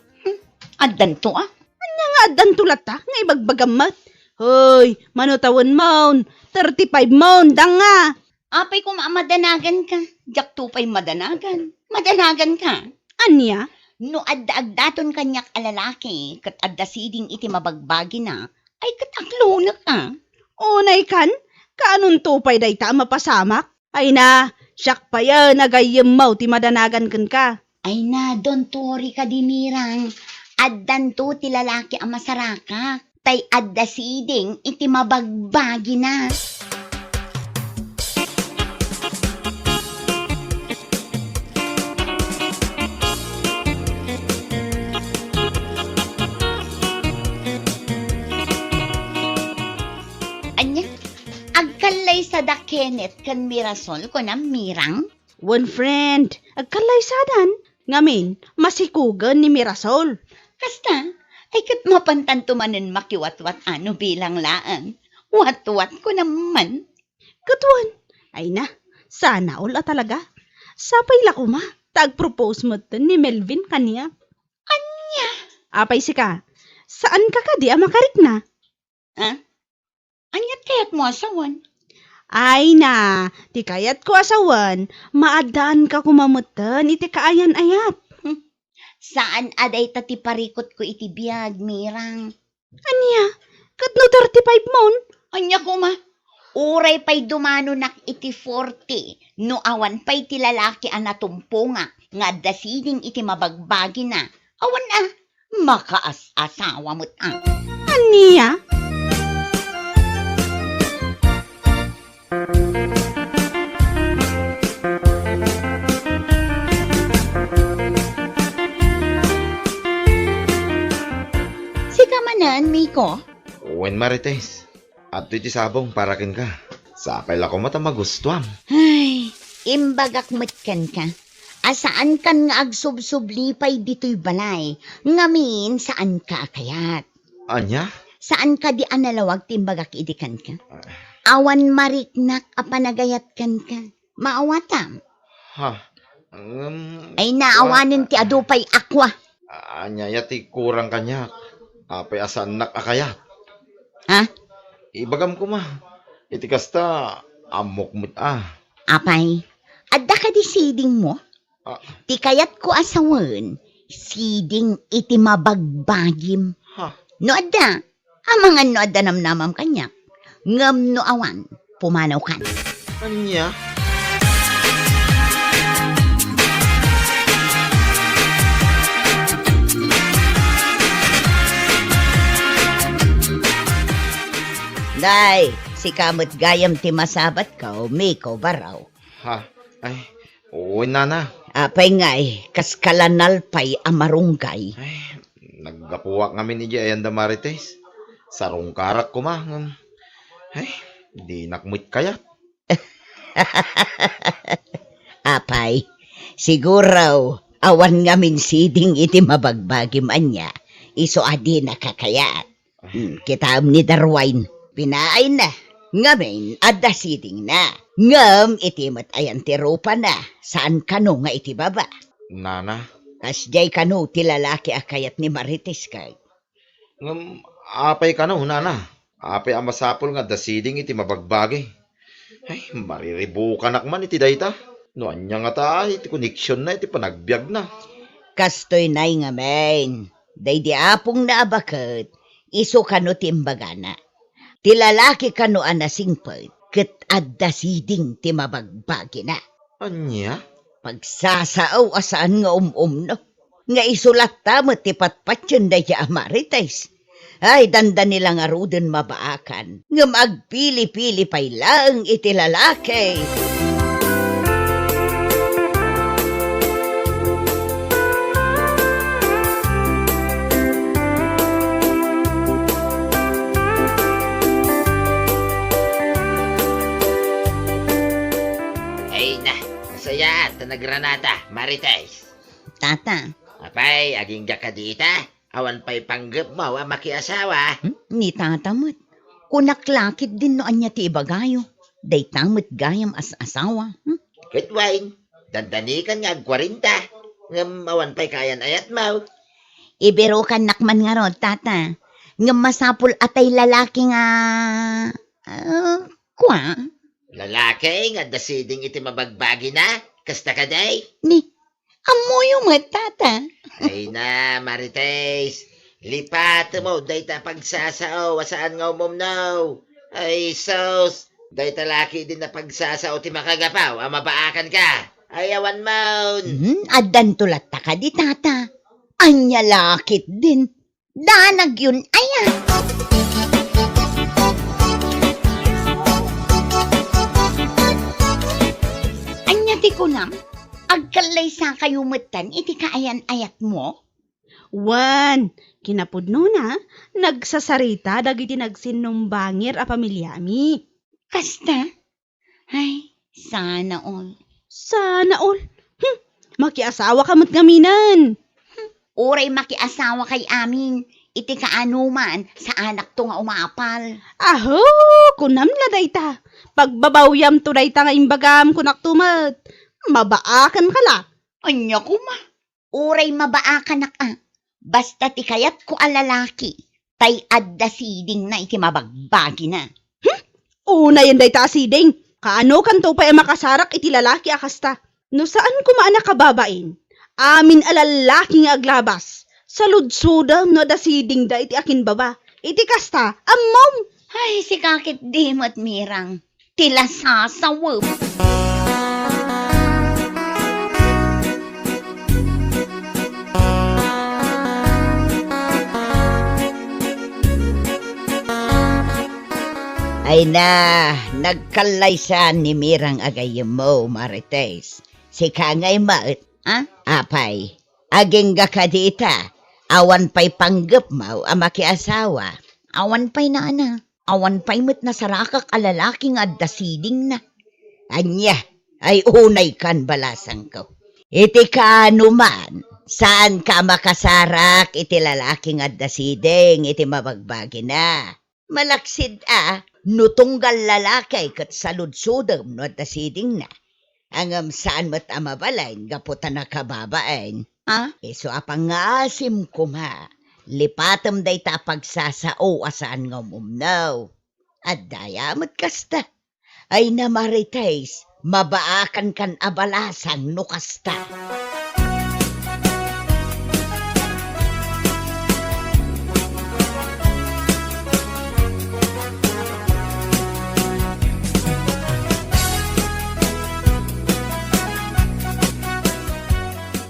Addan to ah. Anya nga adan tulat ta, nga ibagbagamat. Hoy, manutawan mo, 35 mo, danga. Apay ko madanagan ka. Jak tupay madanagan. Madanagan ka. Anya? No adda-agdaton kanyak alalaki, kat adda siding iti mabagbagi na, ay kataklo na ka. Unay kan? Kaanong tupay day ta mapasamak? Ay na, siyak pa yan, nagayim mo, ti madanagan kan ka. Ay na, don't worry ka dimirang. Addan to ti lalaki ang masaraka. Tay adda siding iti mabagbagi na. Anya, agkalay sa da Kenneth kan Mirasol ko na mirang. One friend, agkalay sadan. Ngamin, masikugan ni Mirasol. Kasta, ay kat mapantantumanin makiwat-wat ano bilang laan. Wat-wat ko naman. Katuan, ay na, sana ula talaga. Sapay la ko ma, tag-propose mo ni Melvin kaniya. Anya? Apay si ka, saan ka di makarik na? Ha? Anyat kayat mo asawan? Ay na, ti kayat ko asawan, maadaan ka kumamutan, iti kaayan-ayat. Saan aday tati parikot ko iti biyag, mirang? Anya, katno 35 mon? Anya ko ma? Uray pa'y dumano nak iti 40. No awan pa'y ti lalaki anatumpunga. Nga dasiding iti mabagbagi na. Awan na, makaas-asawa mo't ang. Anya? Kamanan, Miko? Uwen Marites. At iti sabong parakin ka. Sapay la ko mata magustuhan. Ay, imbagak matkan ka. Asaan kan nga agsubsublipay dito'y balay? Ngamin, saan ka akayat? Anya? Saan ka di analawag timbagak idikan ka? Awan mariknak apanagayat kan ka. Maawatam. Ha? Ay naawanin ti adupay akwa. Anya yati kurang kanyak. Apay asan nak akayat. Ha? Ibagam ko ma. Iti kasta amok mo't Apay, adda ka di siding mo? Ah. Ti kayat ko asawan, siding iti mabagbagim. Ha? No adda, amangan no adda namnamam kanya. Ngam no awan, pumanaw kan. Anya? Day, si kamot gayam ti masabat ka, Miko baraw. Ha? Ay, uwi nana. Apay ngay, kaskalanalpay amarunggay. Ay, naggapuwak kami ni Ayanda Marites. Sarong karak ko ma. Ay, di nakmit kayat. Apay, siguro, awan ngamin siding iti mabagbagim anya. Iso adi nakakayat. Kita ni Darwin. Pinaay na. Ngamin, adda siding na. Ngam, itimat ayan ti rupa na. Saan kano nga iti baba? Nana. Kasjay kano ti lalaki akayat ni Marites kay. Apay ka no, nana. Apay ang masapol nga dasiding iti mabagbagi. Ay, mariribukan akman iti dayta. No, anya nga ta, iti connection na, iti panagbiag na. Kastoy nay nga men. Day di apong naabakat, iso kano timbagana. Ti lalaki kano anasingpet, ket adda siding ti mabagbagi na. Anya? Pagsasaaw asaan nga no. Nga isulat tamot ti patpatyon da ya amarites. Ay danda nila nga ruden mabaakan. Nga magpili-pili pay lang iti lalaki. Ay na, masaya, tanagranata, marites. Tata, Apay, aging gakadita, awan pa'y panggap mo, makiasawa. ni tatamot. Kunaklakit din no anya ti ibagayo. Day tamot gayam as asawa. Kitwain, dandanikan nga 40, ngam awan pa'y kayan ayat mo. Ibero kan nakman nga ron, tata. Nga masapul atay lalaki nga... kwa? Lalaki nga dasiding iti mabagbagi na, kasta ka day. Ni, amoy mo, tata. Ay na, marites, lipat mo, day ta pagsasao, wasaan nga umumnaw. Ay sos, day talaki din na pagsasao ti makagapaw, mabaakan ka. Ayawan mo. Adan tulat ta ka di, tata. Anya lakit din. Danag yun, ayan. Anya ti kunam, agkalay sa kayo matan, iti kaayan-ayat mo? Wan, kinapudno na, nagsasarita dagiti nagsinumbangir a pamilyami. Kasta? Ay, sana all. Sana all. Makiasawa ka mo't gaminan. Uray makiasawa kay amin. Iti kaanuman sa anak to nga umapal. Aho, kunam na dayta. Pagbabawyam to dayta nga imbagam kunak tumat. Mabaakan ka la. Anya ko ma. Uray mabaakan na ka. Basta ti kayat ko alalaki. Tay adda siding na iti mabagbagi na. Una yan dayta asiding. Kaano kanto pa makasarak iti lalaki akasta. No saan kumaana kababain? Amin alalaki nga aglabas. Sa ludsudam no da siding da iti akin baba. Iti kasta, amom. Ay, si kakit dimot mirang. Tila sasawap. Ay na, nagkalaysan ni Mirang agayem mo, Marites. Si Kangay Maut, ha? Apay, aging gakadita, awan pa'y panggap mo ang makiasawa. Awan pa'y na ana, awan pa'y mo't nasarakak alalaking adda siding na. Anya, ay unay kan balasang ko. Iti kaanuman, saan ka makasarak iti lalaking adda siding, iti mabagbagi na. Malaksid nutunggal lalakay kat saludsudam no at asiding na. Angam saan mo't amabalain, gaputan na kababain. Iso apang ngasim kuma, lipatam day ta pagsasao asaan nga umumnaw. At dayamot kasta, ay namarites, mabaakan kan abalasang no kasta.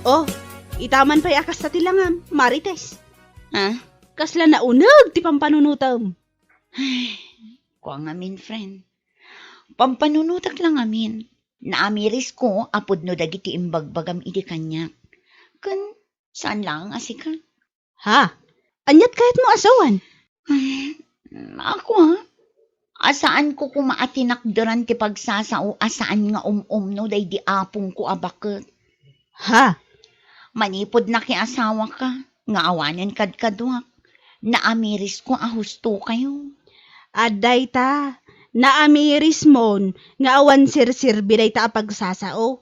Oh, itaman pa'y akas sa tilangam, Marites. Ha? Kasla naunag ti pampanunutam. Kuang amin, friend. Pampanunutak lang amin. Naamiris ko, apod no dagiti imbagbagam idi kanya. Kan, saan lang asika? Ha? Anyat kahit mo asawan? Ako asaan ko kumaatinakdaran ti pagsasao, asaan nga no day di apong ko abaket. Ha? Manipod na ki asawa ka, nga awanan kadkadwak. Naamiris ko ahusto kayo. Aday ta, naamiris mon, nga awan sirsirbi day ta pagsasao.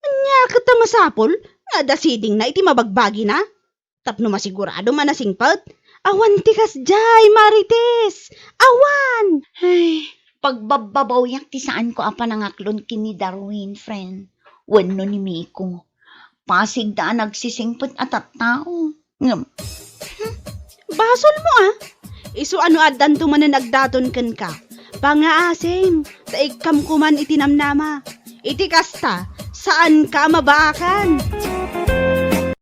Anya kita masapol, nga dasiding na iti mabagbagi na. Tapno masigurado manasingpat, awan tikas jay, Marites! Awan! Ay, pagbababaw yak ti saan ko apa nangaklon kini Darwin, friend. Wenno ni Miko. Pasig da nagsisingpot at tao. Ngam, Basol mo Isu ano adan tumanan nagdaton ken ka. Pangaasim, taikam kuman itinamnama. Iti kasta, saan ka mabaakan?